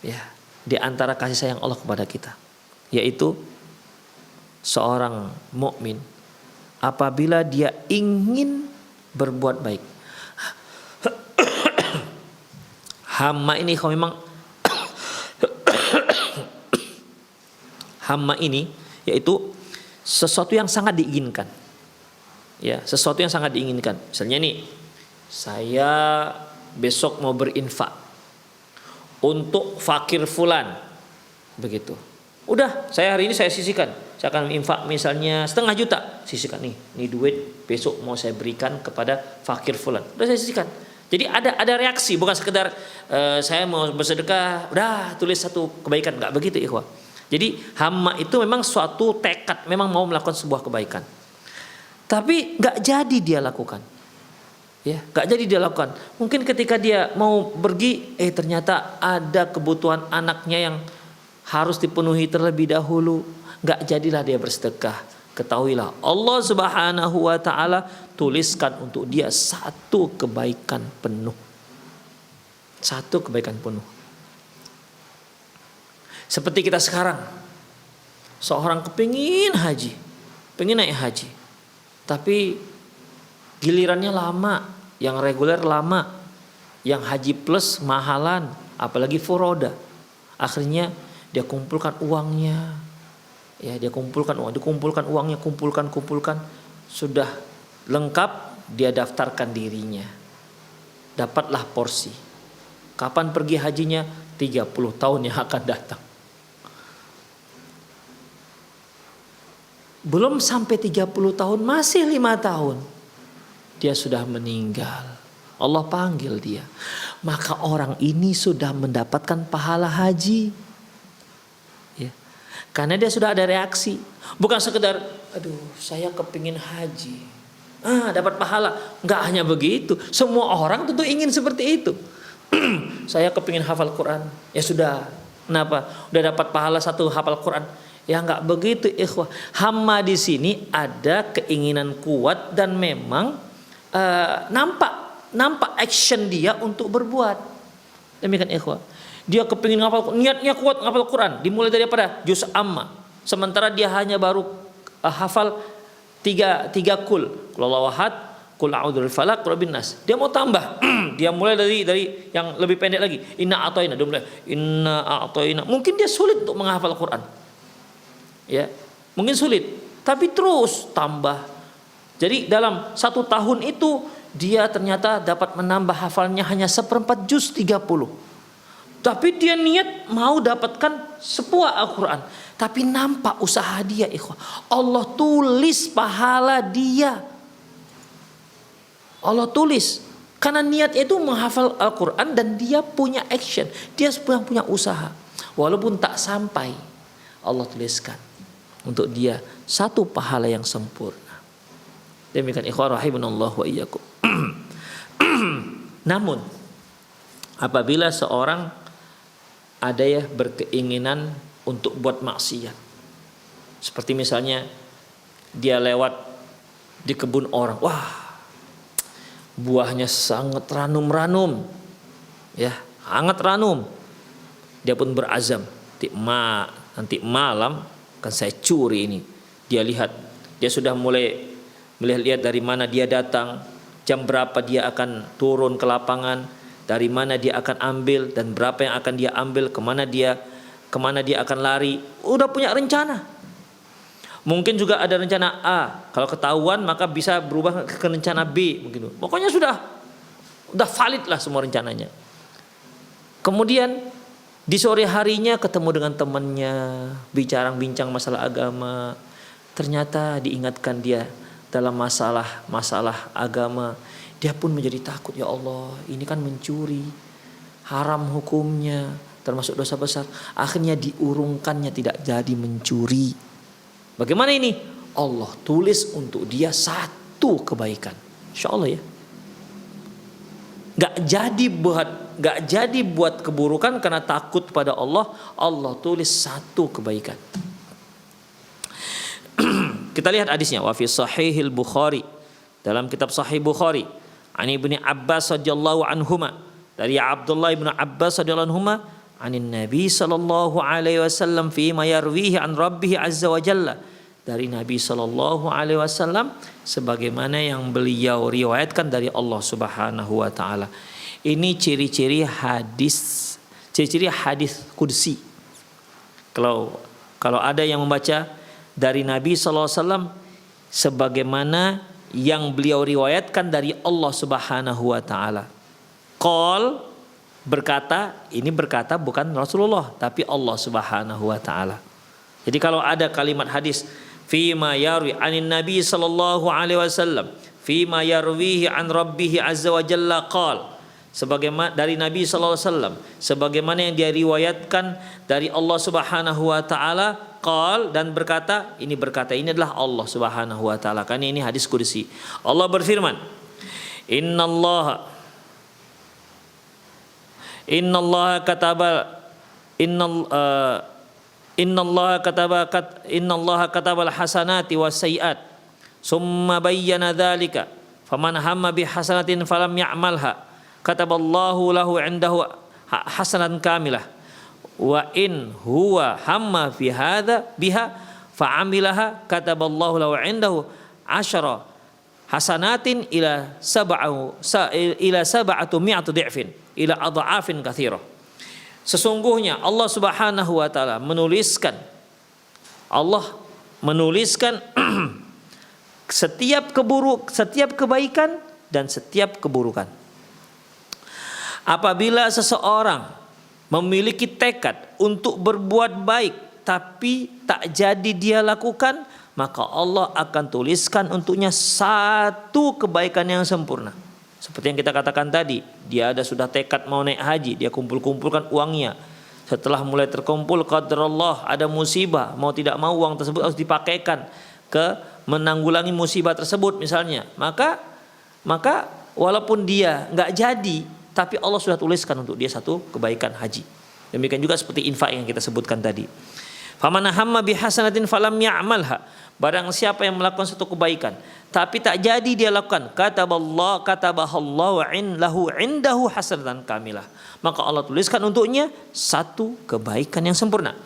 ya, di antara kasih sayang Allah kepada kita, yaitu seorang mukmin apabila dia ingin berbuat baik. Hamma ini kalau memang hamma ini yaitu sesuatu yang sangat diinginkan. Ya, sesuatu yang sangat diinginkan. Misalnya nih, saya besok mau berinfak untuk fakir fulan. Begitu. Udah, saya hari ini saya sisihkan. Saya akan infak misalnya 1/2 juta. Sisihkan nih duit besok mau saya berikan kepada fakir fulan. Udah saya sisihkan. Jadi ada reaksi, bukan sekedar saya mau bersedekah, udah tulis satu kebaikan, enggak begitu ikhwah. Jadi hamma itu memang suatu tekad, memang mau melakukan sebuah kebaikan. Tapi enggak jadi dia lakukan. Ya, enggak jadi dia lakukan. Mungkin ketika dia mau pergi, ternyata ada kebutuhan anaknya yang harus dipenuhi terlebih dahulu. Enggak jadilah dia bersedekah. Ketahuilah Allah Subhanahu wa taala tuliskan untuk dia satu kebaikan penuh. Satu kebaikan penuh. Seperti kita sekarang, seorang kepingin haji, pengen naik haji, tapi gilirannya lama, yang reguler lama, yang haji plus mahalan, apalagi furoda. Akhirnya dia kumpulkan uangnya, ya dia kumpulkan uangnya, kumpulkan, sudah lengkap, dia daftarkan dirinya, dapatlah porsi. Kapan pergi hajinya? 30 tahun yang akan datang. Belum sampai 30 tahun, masih 5 tahun. Dia sudah meninggal. Allah panggil dia. Maka orang ini sudah mendapatkan pahala haji. Ya. Karena dia sudah ada reaksi. Bukan sekedar, aduh saya kepingin haji. Dapat pahala. Enggak hanya begitu. Semua orang tentu ingin seperti itu. Saya kepingin hafal Quran. Ya sudah. Kenapa? Udah dapat pahala satu hafal Quran. Ya enggak begitu ikhwah. Hamma di sini ada keinginan kuat dan memang nampak action dia untuk berbuat. Demikian ikhwah. Dia kepingin ngapal, niatnya kuat ngapal Quran. Dimulai daripada juz amma. Sementara dia hanya baru hafal tiga kul. Qul huwallahu ahad, qul a'udzu birabbil falaq, qul rabbin nas. Dia mau tambah. Dia mulai dari yang lebih pendek lagi. Inna a'tayna. Dia mulai inna a'tayna. Mungkin dia sulit untuk menghafal Quran. Ya, mungkin sulit, tapi terus tambah. Jadi dalam 1 tahun itu dia ternyata dapat menambah hafalnya hanya 1/4 juz 30. Tapi dia niat mau dapatkan sebuah Al-Quran. Tapi nampak usaha dia ikhwah. Allah tulis pahala dia. Allah tulis. Karena niatnya itu menghafal Al-Quran dan dia punya action. Dia punya usaha. Walaupun tak sampai, Allah tuliskan untuk dia satu pahala yang sempurna. Demikian ikhwan rahimanallah wa iyyakum. Namun apabila seorang ada ya berkeinginan untuk buat maksiat, seperti misalnya dia lewat di kebun orang, wah buahnya sangat ranum-ranum, ya sangat ranum. Dia pun berazam, nanti malam kan saya curi ini. Dia lihat, dia sudah mulai melihat dari mana dia datang, jam berapa dia akan turun ke lapangan, dari mana dia akan ambil dan berapa yang akan dia ambil, kemana dia akan lari. Udah punya rencana. Mungkin juga ada rencana A, kalau ketahuan maka bisa berubah ke rencana B begitu. Pokoknya sudah valid lah semua rencananya. Kemudian di sore harinya ketemu dengan temannya, bincang masalah agama. Ternyata diingatkan dia dalam masalah agama. Dia pun menjadi takut, ya Allah, ini kan mencuri, haram hukumnya, termasuk dosa besar. Akhirnya diurungkannya tidak jadi mencuri. Bagaimana ini? Allah tulis untuk dia satu kebaikan. Insya Allah ya. Gak jadi buat keburukan karena takut pada Allah. Allah tulis satu kebaikan. Kita lihat hadisnya. Wa fi sahihil Bukhari, dalam kitab Sahih Bukhari, Ani Ibnu Abbas radhiyallahu anhuma, dari Abdullah bin Abbas radhiyallahu anhuma, anin Nabi sallallahu alaihi wasallam fi ma yarwihi an Rabbih azza wa jalla, dari Nabi sallallahu alaihi wasallam sebagaimana yang beliau riwayatkan dari Allah Subhanahu wa taala. Ini ciri-ciri hadis qudsi. Kalau ada yang membaca dari Nabi sallallahu alaihi wasallam sebagaimana yang beliau riwayatkan dari Allah Subhanahu wa taala. Qol, berkata, ini berkata bukan Rasulullah tapi Allah Subhanahu wa taala. Jadi kalau ada kalimat hadis fima yarwi anin Nabi sallallahu alaihi wasallam fima yarwihi an Rabbih azza wa jalla qal, sebagaimana dari Nabi sallallahu alaihi wasallam sebagaimana yang dia riwayatkan dari Allah Subhanahu wa taala, qal, dan berkata, ini adalah Allah Subhanahu wa taala, karena ini hadis qudsi. Allah berfirman, Innallaha katabal hasanati was sayiat summa bayyana dzalika faman hamma bi hasanatin falam ya'malha kataballahu lahu 'indahu hasanatan kamilah wa in huwa hamma fi hadza biha fa'amilaha kataballahu lahu 'indahu 'asyara hasanatin ila sab'atu mi'ati dhi'fin ila adha'afin katsirah. Sesungguhnya Allah Subhanahu wa taala menuliskan setiap kebaikan dan setiap keburukan. Apabila seseorang memiliki tekad untuk berbuat baik tapi tak jadi dia lakukan, maka Allah akan tuliskan untuknya satu kebaikan yang sempurna. Seperti yang kita katakan tadi, dia sudah tekad mau naik haji, dia kumpulkan uangnya. Setelah mulai terkumpul, qadarullah, ada musibah, mau tidak mau uang tersebut harus dipakaikan ke menanggulangi musibah tersebut misalnya. Maka walaupun dia nggak jadi, tapi Allah sudah tuliskan untuk dia satu kebaikan haji. Demikian juga seperti infak yang kita sebutkan tadi. Faman hamma bihasanatin falam ya'malha, barang siapa yang melakukan satu kebaikan tapi tak jadi dia lakukan, katabahallahu lahu 'indahu hasanatan kamilah, maka Allah tuliskan untuknya satu kebaikan yang sempurna.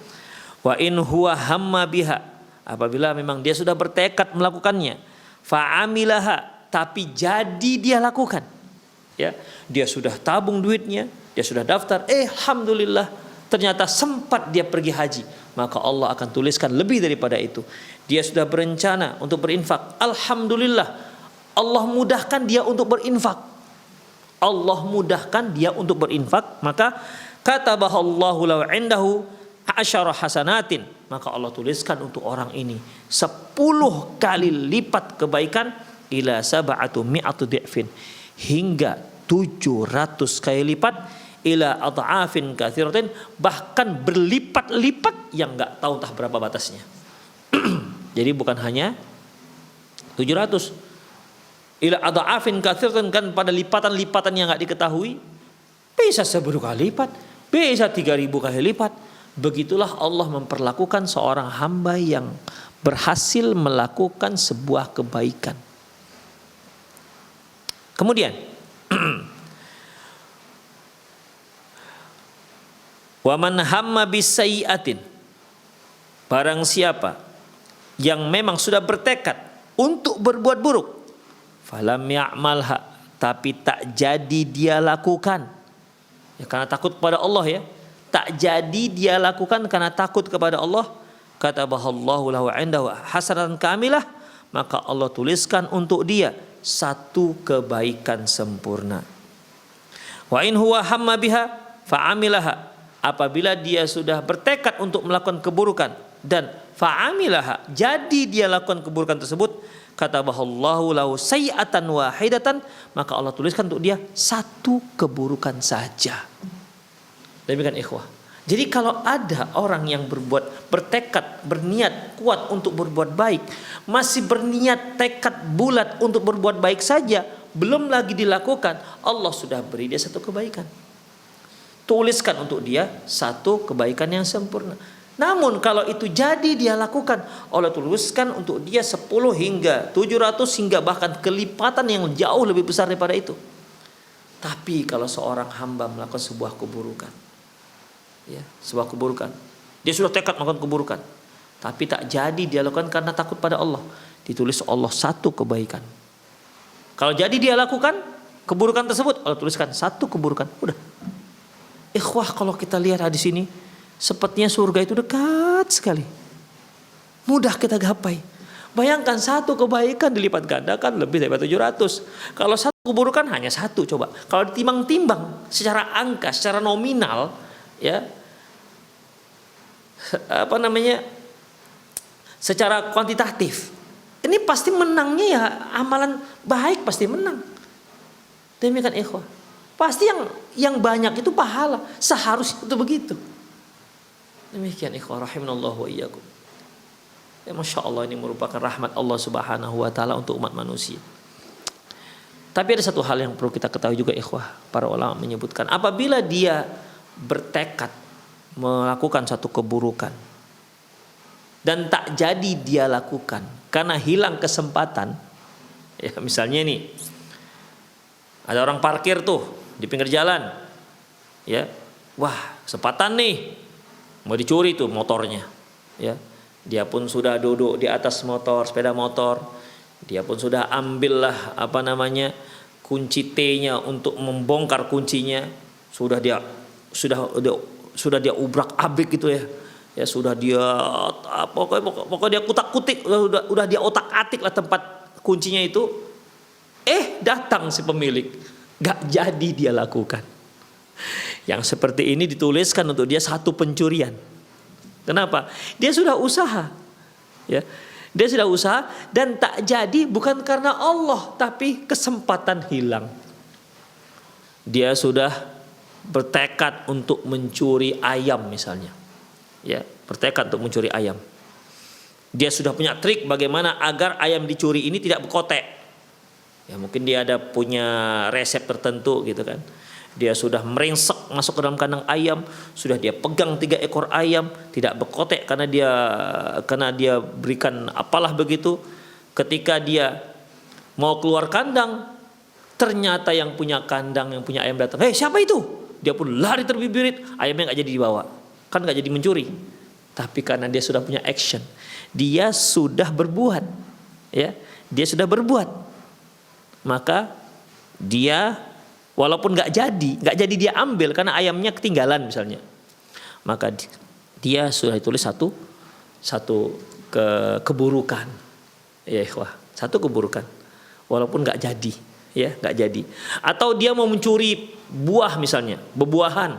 Wa in huwa hamma biha, apabila memang dia sudah bertekad melakukannya, fa'amilaha, tapi jadi dia lakukan, ya, dia sudah tabung duitnya, dia sudah daftar, alhamdulillah ternyata sempat dia pergi haji, maka Allah akan tuliskan lebih daripada itu. Dia sudah berencana untuk berinfak, alhamdulillah Allah mudahkan dia untuk berinfak. Maka katabahallahu lahu 'indahu 'asyara hasanatin, maka Allah tuliskan untuk orang ini 10 kali lipat kebaikan, ila sab'atu mi'atu dhi'fin, hingga 700 kali lipat, ila adha'afin katsiratin, bahkan berlipat-lipat yang enggak tahu entah berapa batasnya. Jadi bukan hanya 700, ila adha'afin katsiratin, kan pada lipatan-lipatan yang enggak diketahui, bisa 1000 kali lipat, bisa 3000 kali lipat. Begitulah Allah memperlakukan seorang hamba yang berhasil melakukan sebuah kebaikan. Kemudian wa man hamma bisayyi'atin, barang siapa yang memang sudah bertekad untuk berbuat buruk, falam ya'malha, tapi tak jadi dia lakukan, ya, karena takut kepada Allah, ya, tak jadi dia lakukan karena takut kepada Allah, katabahallahu lahu 'indahu hasanatan kamilah, maka Allah tuliskan untuk dia satu kebaikan sempurna. Wa in huwa hamma biha fa'amilaha, apabila dia sudah bertekad untuk melakukan keburukan dan fa'amilaha, jadi dia lakukan keburukan tersebut, katabahallahu lahu sayi'atan wahidatan, maka Allah tuliskan untuk dia satu keburukan saja. Demikian ikhwah. Jadi kalau ada orang yang bertekad, berniat kuat untuk berbuat baik, masih berniat tekad bulat untuk berbuat baik saja, belum lagi dilakukan, Allah sudah beri dia satu kebaikan. Tuliskan untuk dia satu kebaikan yang sempurna. Namun kalau itu jadi dia lakukan, Allah tuliskan untuk dia 10 hingga 700 hingga bahkan kelipatan yang jauh lebih besar daripada itu. Tapi kalau seorang hamba melakukan sebuah keburukan, ya, sebuah keburukan, dia sudah tekad melakukan keburukan, tapi tak jadi dia lakukan karena takut pada Allah, ditulis Allah satu kebaikan. Kalau jadi dia lakukan keburukan tersebut, Allah tuliskan satu keburukan. Udah. Ikhwah, kalau kita lihat hadis ini, sepertinya surga itu dekat sekali, mudah kita gapai. Bayangkan satu kebaikan dilipat gandakan lebih dari 700. Kalau satu keburukan hanya satu, coba. Kalau ditimbang-timbang secara angka, secara nominal, ya, secara kuantitatif, ini pasti menangnya ya amalan baik pasti menang. Demikian ikhwah. Pasti yang banyak itu pahala, seharusnya itu begitu. Demikian ikhwah rahimanallahu wa iyyakum. Ya, Masya Allah, ini merupakan rahmat Allah Subhanahu wa ta'ala untuk umat manusia. Tapi ada satu hal yang perlu kita ketahui juga ikhwah. Para ulama menyebutkan, apabila dia bertekad melakukan satu keburukan dan tak jadi dia lakukan karena hilang kesempatan, ya misalnya nih, ada orang parkir tuh di pinggir jalan, ya, wah kesempatan nih, mau dicuri tuh motornya, ya. Dia pun sudah duduk di atas motor, sepeda motor. Dia pun sudah ambillah kunci T-nya untuk membongkar kuncinya. Sudah dia ubrak-abrik gitu ya. Ya sudah dia pokoknya dia kutak-kutik, udah dia otak-atik lah tempat kuncinya itu. Datang si pemilik, gak jadi dia lakukan. Yang seperti ini dituliskan untuk dia satu pencurian. Kenapa? Dia sudah usaha, ya. Dia sudah usaha dan tak jadi bukan karena Allah, tapi kesempatan hilang. Dia sudah bertekad untuk mencuri ayam misalnya, ya, bertekad untuk mencuri ayam. Dia sudah punya trik bagaimana agar ayam dicuri ini tidak berkotek. Ya mungkin dia ada punya resep tertentu gitu kan. Dia sudah merengsek masuk ke dalam kandang ayam, sudah dia pegang 3 ekor ayam, tidak berkotek karena dia berikan apalah begitu. Ketika dia mau keluar kandang, ternyata yang punya kandang, yang punya ayam datang. Hei, siapa itu? Dia pun lari terbirit-birit, ayamnya nggak jadi dibawa, kan nggak jadi mencuri. Tapi karena dia sudah punya action, dia sudah berbuat, ya, dia sudah berbuat, maka dia walaupun nggak jadi dia ambil karena ayamnya ketinggalan misalnya, maka dia sudah ditulis satu keburukan, ya ikhwah, satu keburukan, walaupun nggak jadi, ya nggak jadi. Atau dia mau mencuri buah misalnya, bebuahan,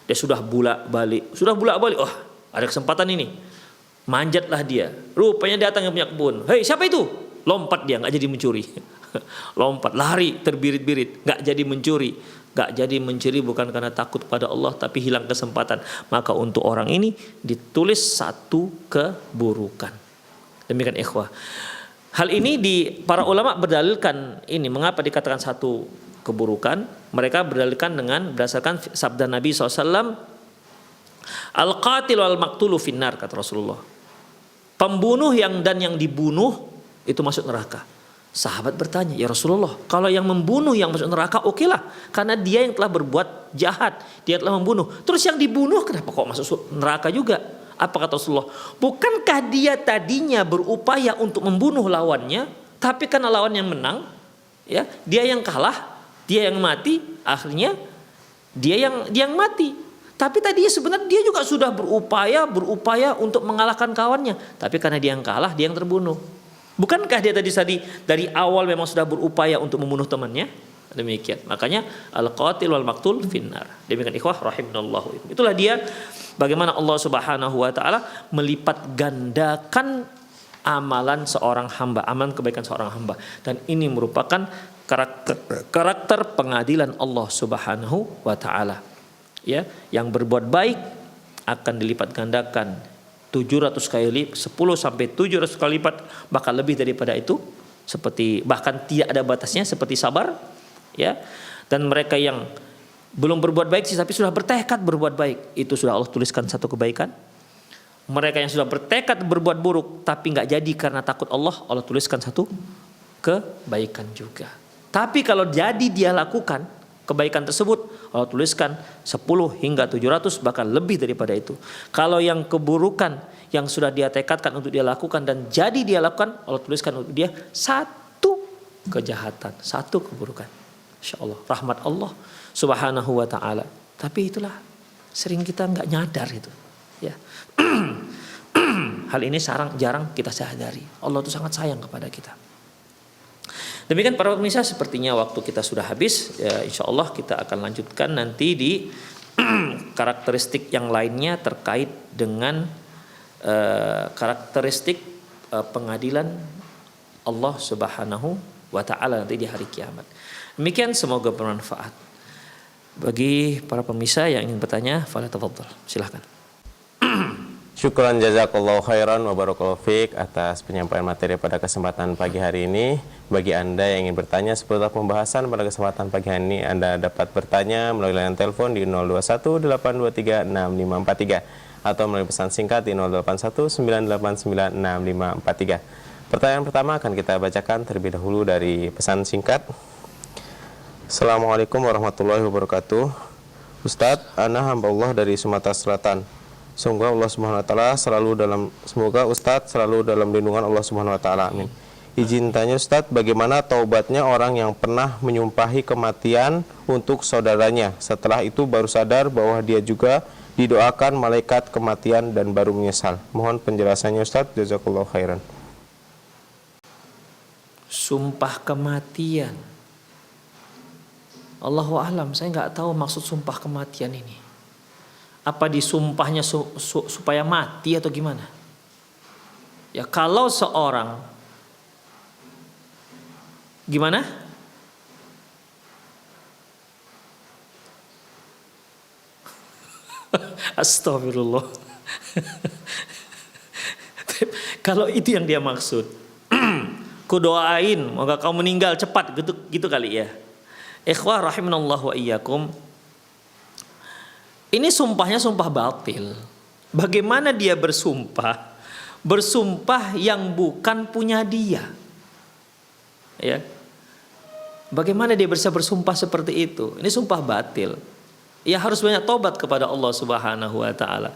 dia sudah bolak-balik, oh ada kesempatan ini, manjatlah dia, rupanya datang yang punya kebun, hei siapa itu? Lompat dia, nggak jadi mencuri. Lompat, lari, terbirit-birit, gak jadi mencuri. Gak jadi mencuri bukan karena takut pada Allah, tapi hilang kesempatan. Maka untuk orang ini ditulis satu keburukan. Demikian ikhwah. Hal ini para ulama berdalilkan ini. Mengapa dikatakan satu keburukan? Mereka berdalilkan berdasarkan sabda Nabi SAW, Al-qatil wal maktulu finnar, kata Rasulullah. Pembunuh yang dibunuh itu masuk neraka. Sahabat bertanya, ya Rasulullah, kalau yang membunuh yang masuk neraka, okelah, karena dia yang telah berbuat jahat, dia telah membunuh. Terus yang dibunuh kenapa kok masuk neraka juga? Apa kata Rasulullah? Bukankah dia tadinya berupaya untuk membunuh lawannya, tapi karena lawan yang menang, ya, dia yang kalah, dia yang mati, akhirnya dia yang mati. Tapi tadinya sebenarnya dia juga sudah berupaya untuk mengalahkan kawannya, tapi karena dia yang kalah, dia yang terbunuh. Bukankah dia tadi dari awal memang sudah berupaya untuk membunuh temannya? Demikian. Makanya al-qatil wal maktul finnar. Demikian ikhwah rahimanallahu. Itulah dia bagaimana Allah Subhanahu wa taala melipat gandakan amalan seorang hamba, amalan kebaikan seorang hamba. Dan ini merupakan karakter pengadilan Allah Subhanahu wa taala. Ya, yang berbuat baik akan dilipat gandakan 700 kali lipat, 10 sampai 700 kali lipat, bahkan lebih daripada itu seperti bahkan tidak ada batasnya seperti sabar, ya. Dan mereka yang belum berbuat baik sih tapi sudah bertekad berbuat baik, itu sudah Allah tuliskan satu kebaikan. Mereka yang sudah bertekad berbuat buruk tapi nggak jadi karena takut Allah, Allah tuliskan satu kebaikan juga. Tapi kalau jadi dia lakukan kebaikan tersebut, Allah tuliskan 10 hingga 700 bahkan lebih daripada itu. Kalau yang keburukan yang sudah dia tekadkan untuk dia lakukan dan jadi dia lakukan, Allah tuliskan untuk dia satu kejahatan, satu keburukan. Insyaallah rahmat Allah Subhanahu wa taala. Tapi itulah sering kita nggak nyadar itu, ya. Hal ini jarang kita sadari. Allah itu sangat sayang kepada kita. Demikian para pemirsa, sepertinya waktu kita sudah habis. Ya, insya Allah kita akan lanjutkan nanti di karakteristik yang lainnya terkait dengan karakteristik pengadilan Allah Subhanahu wa taala nanti di hari kiamat. Demikian, semoga bermanfaat. Bagi para pemirsa yang ingin bertanya, fala tafadhal. Silahkan. Syukran jazakallahu khairan wa barakallahu fiik atas penyampaian materi pada kesempatan pagi hari ini. Bagi Anda yang ingin bertanya seputar pembahasan pada kesempatan pagi hari ini, Anda dapat bertanya melalui layanan telepon di 021 823 6543 atau melalui pesan singkat di 081 989 6543. Pertanyaan pertama akan kita bacakan terlebih dahulu dari pesan singkat. Assalamualaikum warahmatullahi wabarakatuh. Ustadz, ana hamba Allah dari Sumatera Selatan. Semoga Allah Subhanahu wa taala semoga Ustadz selalu dalam lindungan Allah Subhanahu wa taala. Amin. Izin tanya Ustadz, bagaimana taubatnya orang yang pernah menyumpahi kematian untuk saudaranya, setelah itu baru sadar bahwa dia juga didoakan malaikat kematian dan baru menyesal. Mohon penjelasannya Ustadz, jazakallahu khairan. Sumpah kematian, Allahu a'lam, saya nggak tahu maksud sumpah kematian ini. Apa disumpahnya supaya mati atau gimana? Ya kalau seorang gimana? Astagfirullah. Kalau itu yang dia maksud, kudoain moga kau meninggal cepat, gitu kali ya. Ikhwah rahimanallah wa iyyakum. Ini sumpahnya sumpah batil. Bagaimana dia bersumpah? Bersumpah yang bukan punya dia. Ya. Bagaimana dia bisa bersumpah seperti itu? Ini sumpah batil. Ya harus banyak tobat kepada Allah Subhanahu wa taala.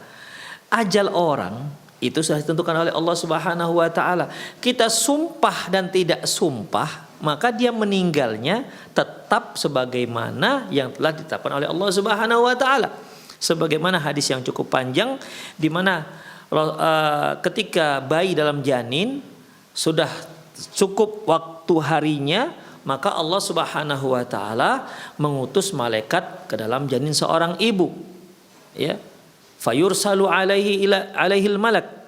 Ajal orang itu sudah ditentukan oleh Allah Subhanahu wa taala. Kita sumpah dan tidak sumpah, maka dia meninggalnya tetap sebagaimana yang telah ditetapkan oleh Allah Subhanahu wa taala. Sebagaimana hadis yang cukup panjang di mana ketika bayi dalam janin sudah cukup waktu harinya, maka Allah Subhanahu wa taala mengutus malaikat ke dalam janin seorang ibu. Ya. Fayursalu alaihil malak,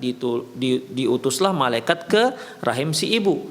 diutuslah malaikat ke rahim si ibu.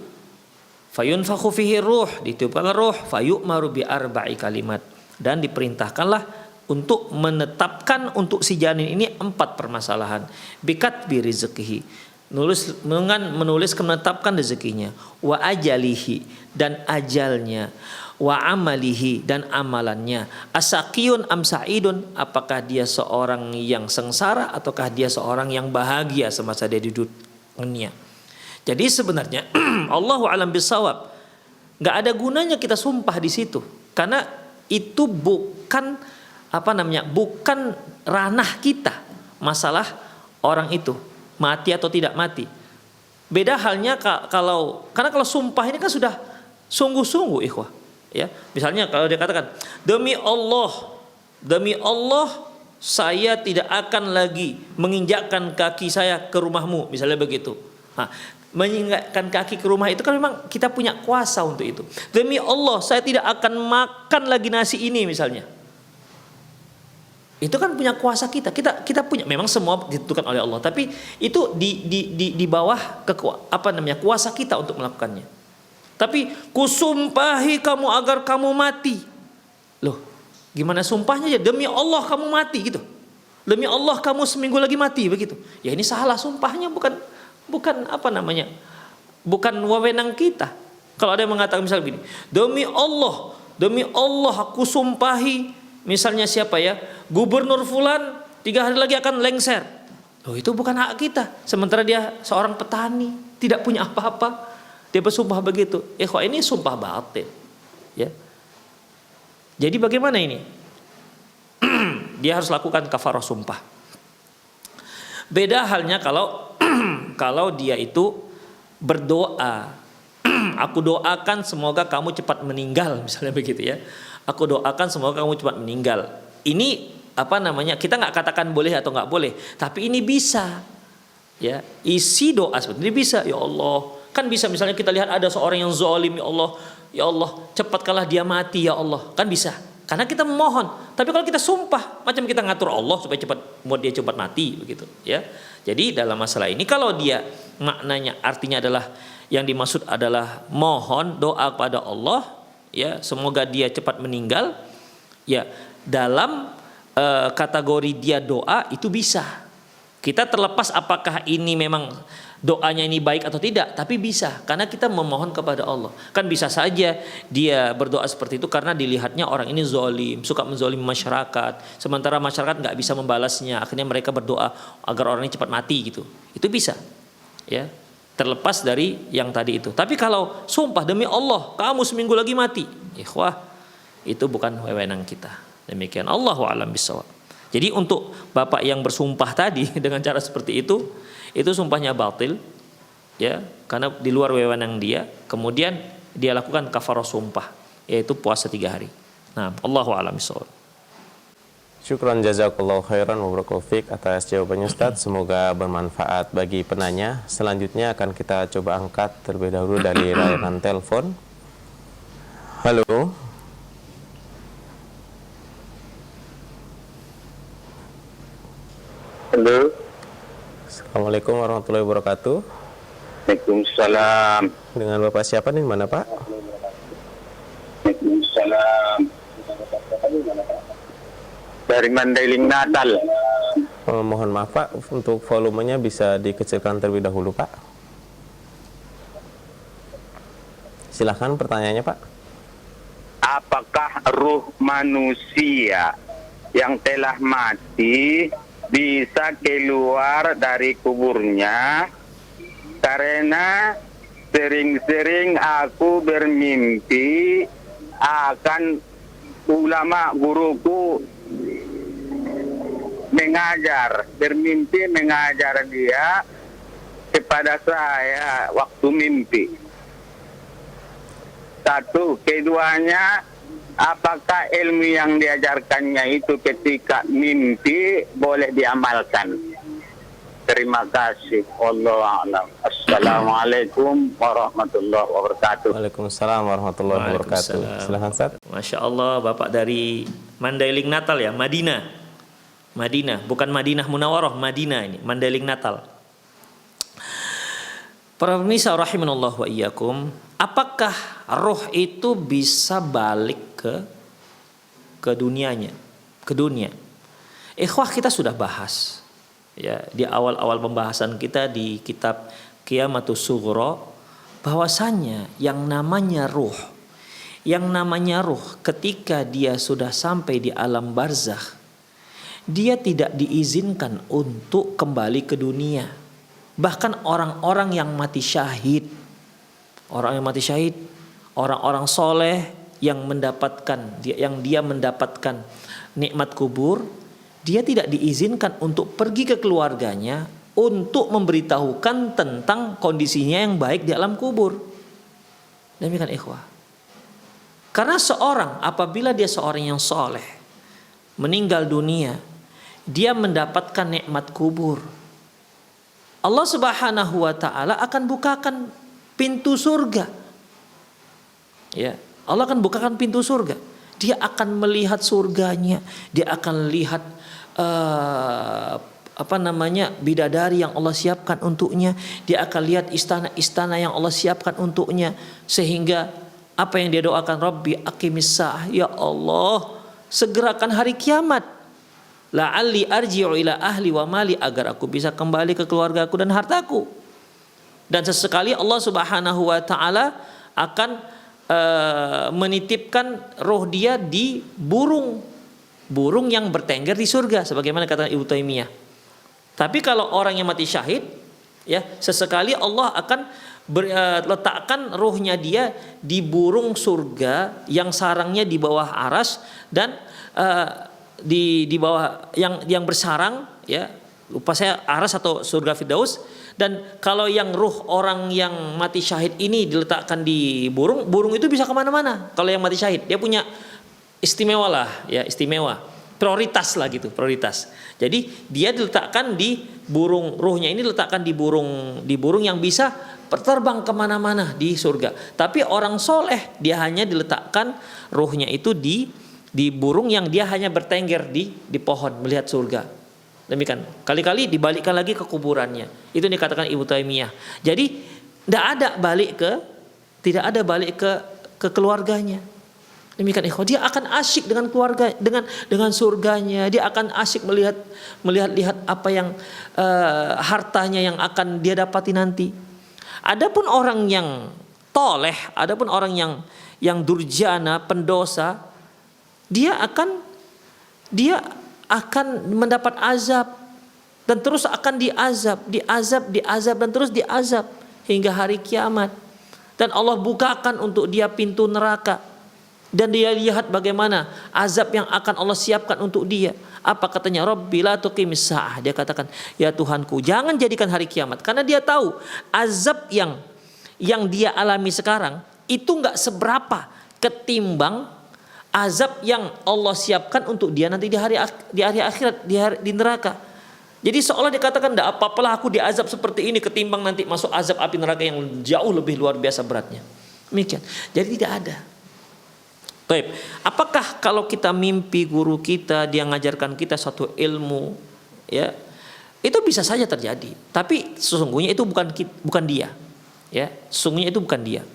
Fayunfakhu fihi ruh, ditiupkan ruh, fayu'maru bi arba'i kalimat, dan diperintahkanlah untuk menetapkan untuk si janin ini 4 permasalahan. Bikat bi rizqihi, menulis menetapkan rezekinya, wa ajalihi, dan ajalnya, wa amalihi, dan amalannya, asaqiyun am sa'idun, apakah dia seorang yang sengsara ataukah dia seorang yang bahagia semasa dia di dunia. Jadi sebenarnya Allahu a'lam bissawab, nggak ada gunanya kita sumpah di situ karena itu bukan bukan ranah kita masalah orang itu mati atau tidak mati. Beda halnya karena kalau sumpah ini kan sudah sungguh-sungguh ikhwah, ya. Misalnya kalau dia katakan demi Allah saya tidak akan lagi menginjakkan kaki saya ke rumahmu, misalnya begitu. Nah, menginjakkan kaki ke rumah itu kan memang kita punya kuasa untuk itu. Demi Allah saya tidak akan makan lagi nasi ini misalnya. Itu kan punya kuasa kita punya, memang semua ditentukan oleh Allah, tapi itu di bawah kuasa kita untuk melakukannya. Tapi kusumpahi kamu agar kamu mati. Loh, gimana sumpahnya ya? Demi Allah kamu mati gitu. Demi Allah kamu seminggu lagi mati begitu. Ya ini salah sumpahnya, bukan bukan wewenang kita. Kalau ada yang mengatakan misalnya begini, demi Allah aku sumpahi, misalnya siapa ya, Gubernur Fulan 3 hari lagi akan lengser. Oh, itu bukan hak kita. Sementara dia seorang petani, tidak punya apa-apa, dia bersumpah begitu. Ini sumpah batil. Ya. Jadi bagaimana ini? Dia harus lakukan kafarah sumpah. Beda halnya kalau kalau dia itu berdoa, aku doakan semoga kamu cepat meninggal, misalnya begitu ya. Aku doakan semoga kamu cepat meninggal. Ini kita nggak katakan boleh atau nggak boleh, tapi ini bisa. Ya, isi doa seperti ini bisa. Ya Allah, kan bisa misalnya kita lihat ada seorang yang zalim, ya Allah, cepatkanlah dia mati ya Allah, kan bisa. Karena kita memohon. Tapi kalau kita sumpah, macam kita ngatur Allah supaya dia cepat mati begitu, ya. Jadi dalam masalah ini kalau dia artinya adalah yang dimaksud adalah mohon doa kepada Allah, ya, semoga dia cepat meninggal, ya, dalam kategori dia doa itu bisa. Kita terlepas apakah ini memang doanya ini baik atau tidak, tapi bisa karena kita memohon kepada Allah. Kan bisa saja dia berdoa seperti itu karena dilihatnya orang ini zalim, suka menzalimi masyarakat, sementara masyarakat nggak bisa membalasnya, akhirnya mereka berdoa agar orang ini cepat mati gitu. Itu bisa, ya, terlepas dari yang tadi itu. Tapi kalau sumpah demi Allah kamu seminggu lagi mati, ikhwah, itu bukan wewenang kita. Demikian, Allahu a'lam bishawab. Jadi untuk bapak yang bersumpah tadi dengan cara seperti itu sumpahnya batil, ya, karena di luar wewenang dia. Kemudian dia lakukan kafarah sumpah, yaitu puasa 3 hari. Nah, Allahu a'lam bishawab. Syukran jazakallahu khairan wa barakallahu fiik atas jawabannya Ustaz. Semoga bermanfaat bagi penanya. Selanjutnya akan kita coba angkat terlebih dahulu dari layanan telepon. Halo. Halo. Assalamualaikum warahmatullahi wabarakatuh. Waalaikumsalam. Dengan Bapak siapa nih, mana Pak? Waalaikumsalam. Dari Mandailing Natal. Mohon maaf Pak, untuk volumenya bisa dikecilkan terlebih dahulu Pak. Silahkan pertanyaannya Pak. Apakah ruh manusia yang telah mati bisa keluar dari kuburnya? Karena sering-sering aku bermimpi akan ulama guruku bermimpi mengajar dia kepada saya waktu mimpi. Satu, keduanya, apakah ilmu yang diajarkannya itu ketika mimpi boleh diamalkan? Terima kasih. Wallahu a'lam. Assalamualaikum warahmatullahi wabarakatuh. Waalaikumsalam warahmatullahi wabarakatuh. Silahkan Ustaz. Masya Allah, Bapak dari Mandailing Natal ya, Madinah, bukan Madinah Munawarah, Madinah ini, Mandailing Natal. Para pemirsa rahimanallah wa iyyakum, apakah roh itu bisa balik ke dunianya, ke dunia? Ikhwah, kita sudah bahas ya di awal-awal pembahasan kita di kitab Qiyamatus Sughra bahwasanya yang namanya ruh ketika dia sudah sampai di alam barzakh, dia tidak diizinkan untuk kembali ke dunia. Bahkan orang-orang yang mati syahid, orang-orang soleh yang dia mendapatkan nikmat kubur, dia tidak diizinkan untuk pergi ke keluarganya untuk memberitahukan tentang kondisinya yang baik di alam kubur. Demikian ikhwah. Karena apabila dia seorang yang soleh meninggal dunia, dia mendapatkan nikmat kubur, Allah Subhanahu wa taala akan bukakan pintu surga. Ya, Allah akan bukakan pintu surga. Dia akan melihat surganya, dia akan lihat bidadari yang Allah siapkan untuknya, dia akan lihat istana-istana yang Allah siapkan untuknya, sehingga apa yang dia doakan, Rabbi aqimis sa'ah, ya Allah, segerakan hari kiamat. La'alli arji'u ila ahli wa mali, agar aku bisa kembali ke keluargaku dan hartaku. Dan sesekali Allah Subhanahu wa taala akan menitipkan roh dia di burung yang bertengger di surga sebagaimana kata Ibnu Taimiyah. Tapi kalau orang yang mati syahid, ya, sesekali Allah akan letakkan ruhnya dia di burung surga yang sarangnya di bawah aras dan di bawah yang bersarang, ya, lupa saya aras atau surga Firdaus. Dan kalau yang ruh orang yang mati syahid ini diletakkan di burung itu bisa kemana-mana. Kalau yang mati syahid dia punya istimewa lah, ya, istimewa, prioritas lah gitu, prioritas. Jadi dia diletakkan di burung, ruhnya ini diletakkan di burung yang bisa terbang kemana-mana di surga. Tapi orang soleh dia hanya diletakkan ruhnya itu di burung yang dia hanya bertengger di pohon melihat surga. Demikian. Kali-kali dibalikkan lagi ke kuburannya. Itu dikatakan Ibnu Taimiyah. Jadi tidak ada balik ke keluarganya. Demikian ikhwan, dia akan asyik dengan keluarga, dengan surganya. Dia akan asyik melihat apa yang hartanya yang akan dia dapati nanti. Adapun orang yang toleh, adapun orang yang durjana, pendosa, dia akan mendapat azab dan terus akan diazab dan terus diazab hingga hari kiamat. Dan Allah bukakan untuk dia pintu neraka dan dia lihat bagaimana azab yang akan Allah siapkan untuk dia. Apa katanya? Rabbi la tuqimis sa'ah. Dia katakan, ya Tuhanku, jangan jadikan hari kiamat, karena dia tahu azab yang dia alami sekarang itu enggak seberapa ketimbang azab yang Allah siapkan untuk dia nanti di hari akhirat, di neraka. Jadi seolah dikatakan, tidak apa-apalah aku diazab seperti ini ketimbang nanti masuk azab api neraka yang jauh lebih luar biasa beratnya. Demikian. Jadi tidak ada. Baik. Apakah kalau kita mimpi guru kita, dia ngajarkan kita satu ilmu, ya, itu bisa saja terjadi. Tapi sesungguhnya itu bukan dia. Ya, sesungguhnya itu bukan dia.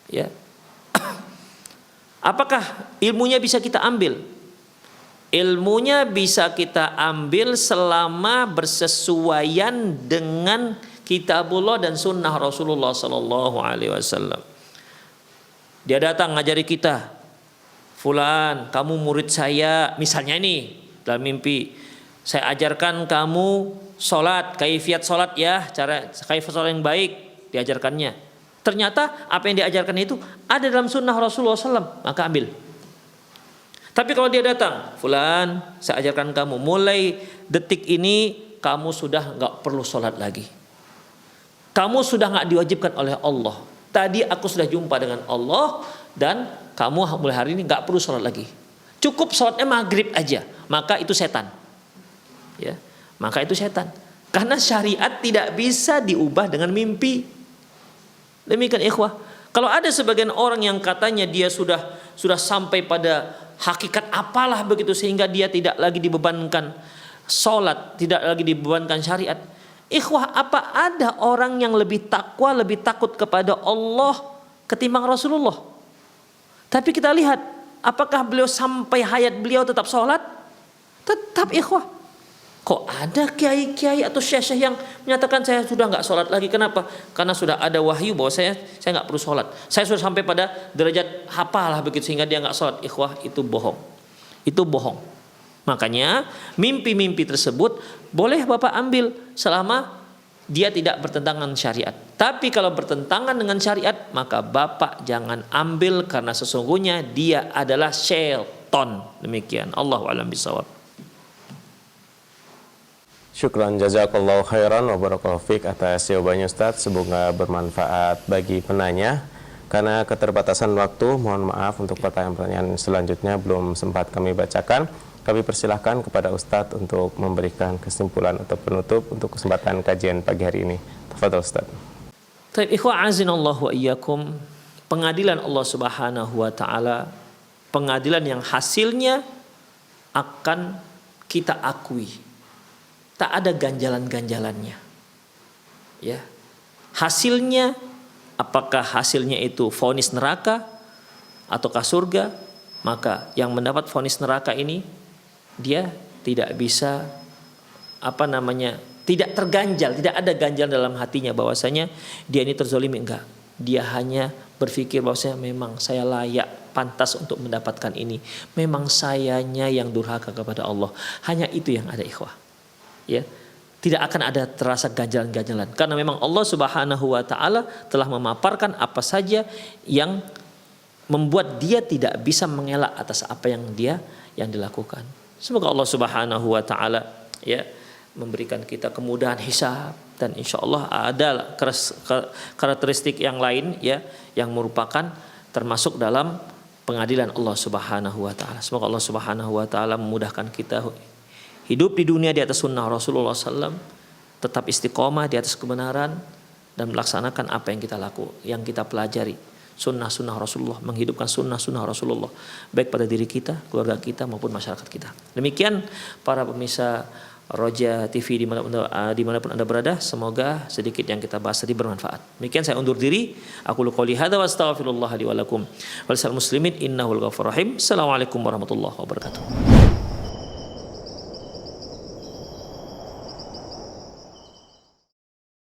Ya. Apakah ilmunya bisa kita ambil? Ilmunya bisa kita ambil selama bersesuaian dengan kitabullah dan sunnah Rasulullah Sallallahu Alaihi Wasallam. Dia datang ngajari kita, fulan, kamu murid saya, misalnya ini dalam mimpi, saya ajarkan kamu sholat, kaifiat sholat ya, cara kaifiat sholat yang baik diajarkannya. Ternyata apa yang diajarkan itu ada dalam sunnah Rasulullah SAW, maka ambil. Tapi kalau dia datang, fulan, saya ajarkan kamu, mulai detik ini kamu sudah nggak perlu sholat lagi. Kamu sudah nggak diwajibkan oleh Allah. Tadi aku sudah jumpa dengan Allah dan kamu mulai hari ini nggak perlu sholat lagi. Cukup sholatnya maghrib aja, maka itu setan. Ya, maka itu setan. Karena syariat tidak bisa diubah dengan mimpi. Demikian ikhwah. Kalau ada sebagian orang yang katanya dia sudah sampai pada hakikat apalah begitu sehingga dia tidak lagi dibebankan sholat, tidak lagi dibebankan syariat. Ikhwah, apa ada orang yang lebih takwa, lebih takut kepada Allah ketimbang Rasulullah? Tapi kita lihat, apakah beliau sampai hayat beliau tetap sholat? Tetap ikhwah. Kok ada kiai-kiai atau syekh-syekh yang menyatakan saya sudah nggak sholat lagi? Kenapa? Karena sudah ada wahyu bahwa saya nggak perlu sholat. Saya sudah sampai pada derajat hafalah begitu sehingga dia nggak sholat. Ikhwah, itu bohong. Itu bohong. Makanya mimpi-mimpi tersebut boleh Bapak ambil selama dia tidak bertentangan syariat. Tapi kalau bertentangan dengan syariat, maka Bapak jangan ambil karena sesungguhnya dia adalah syaitan. Demikian. Allahu a'lam bishawab. Syukran jazakallahu khairan wa barakallahu fiik atas jawabannya Ustaz. Semoga bermanfaat bagi penanya. Karena keterbatasan waktu, mohon maaf untuk pertanyaan-pertanyaan selanjutnya belum sempat kami bacakan. Kami persilahkan kepada Ustadz untuk memberikan kesimpulan atau penutup untuk kesempatan kajian pagi hari ini. Tafadhol Ustaz. Baik, ikhwah azinallahu wa iyyakum. Pengadilan Allah Subhanahu wa taala, pengadilan yang hasilnya akan kita akui. Tak ada ganjalan-ganjalannya. Ya. Hasilnya, apakah hasilnya itu vonis neraka ataukah surga? Maka yang mendapat vonis neraka ini dia tidak bisa tidak terganjal, tidak ada ganjal dalam hatinya bahwasanya dia ini terzolimi, enggak. Dia hanya berpikir bahwasanya memang saya layak, pantas untuk mendapatkan ini. Memang sayanya yang durhaka kepada Allah. Hanya itu yang ada, ikhwah. Ya. Tidak akan ada terasa ganjalan-ganjalan, karena memang Allah Subhanahu wa taala telah memaparkan apa saja yang membuat dia tidak bisa mengelak atas apa yang dilakukan. Semoga Allah Subhanahu wa taala ya memberikan kita kemudahan hisab, dan insya Allah ada karakteristik yang lain ya yang merupakan termasuk dalam pengadilan Allah Subhanahu wa taala. Semoga Allah Subhanahu wa taala memudahkan kita hidup di dunia di atas sunnah Rasulullah SAW, tetap istiqomah di atas kebenaran dan melaksanakan apa yang kita pelajari, sunnah-sunnah Rasulullah, menghidupkan sunnah-sunnah Rasulullah baik pada diri kita, keluarga kita maupun masyarakat kita. Demikian para pemirsa Roja TV dimanapun anda berada, semoga sedikit yang kita bahas tadi bermanfaat. Demikian saya undur diri. Aku qouli hadza wa astaghfirullah li wa lakum. Wal muslimin innahul ghafurur rahim. Assalamualaikum warahmatullahi wabarakatuh.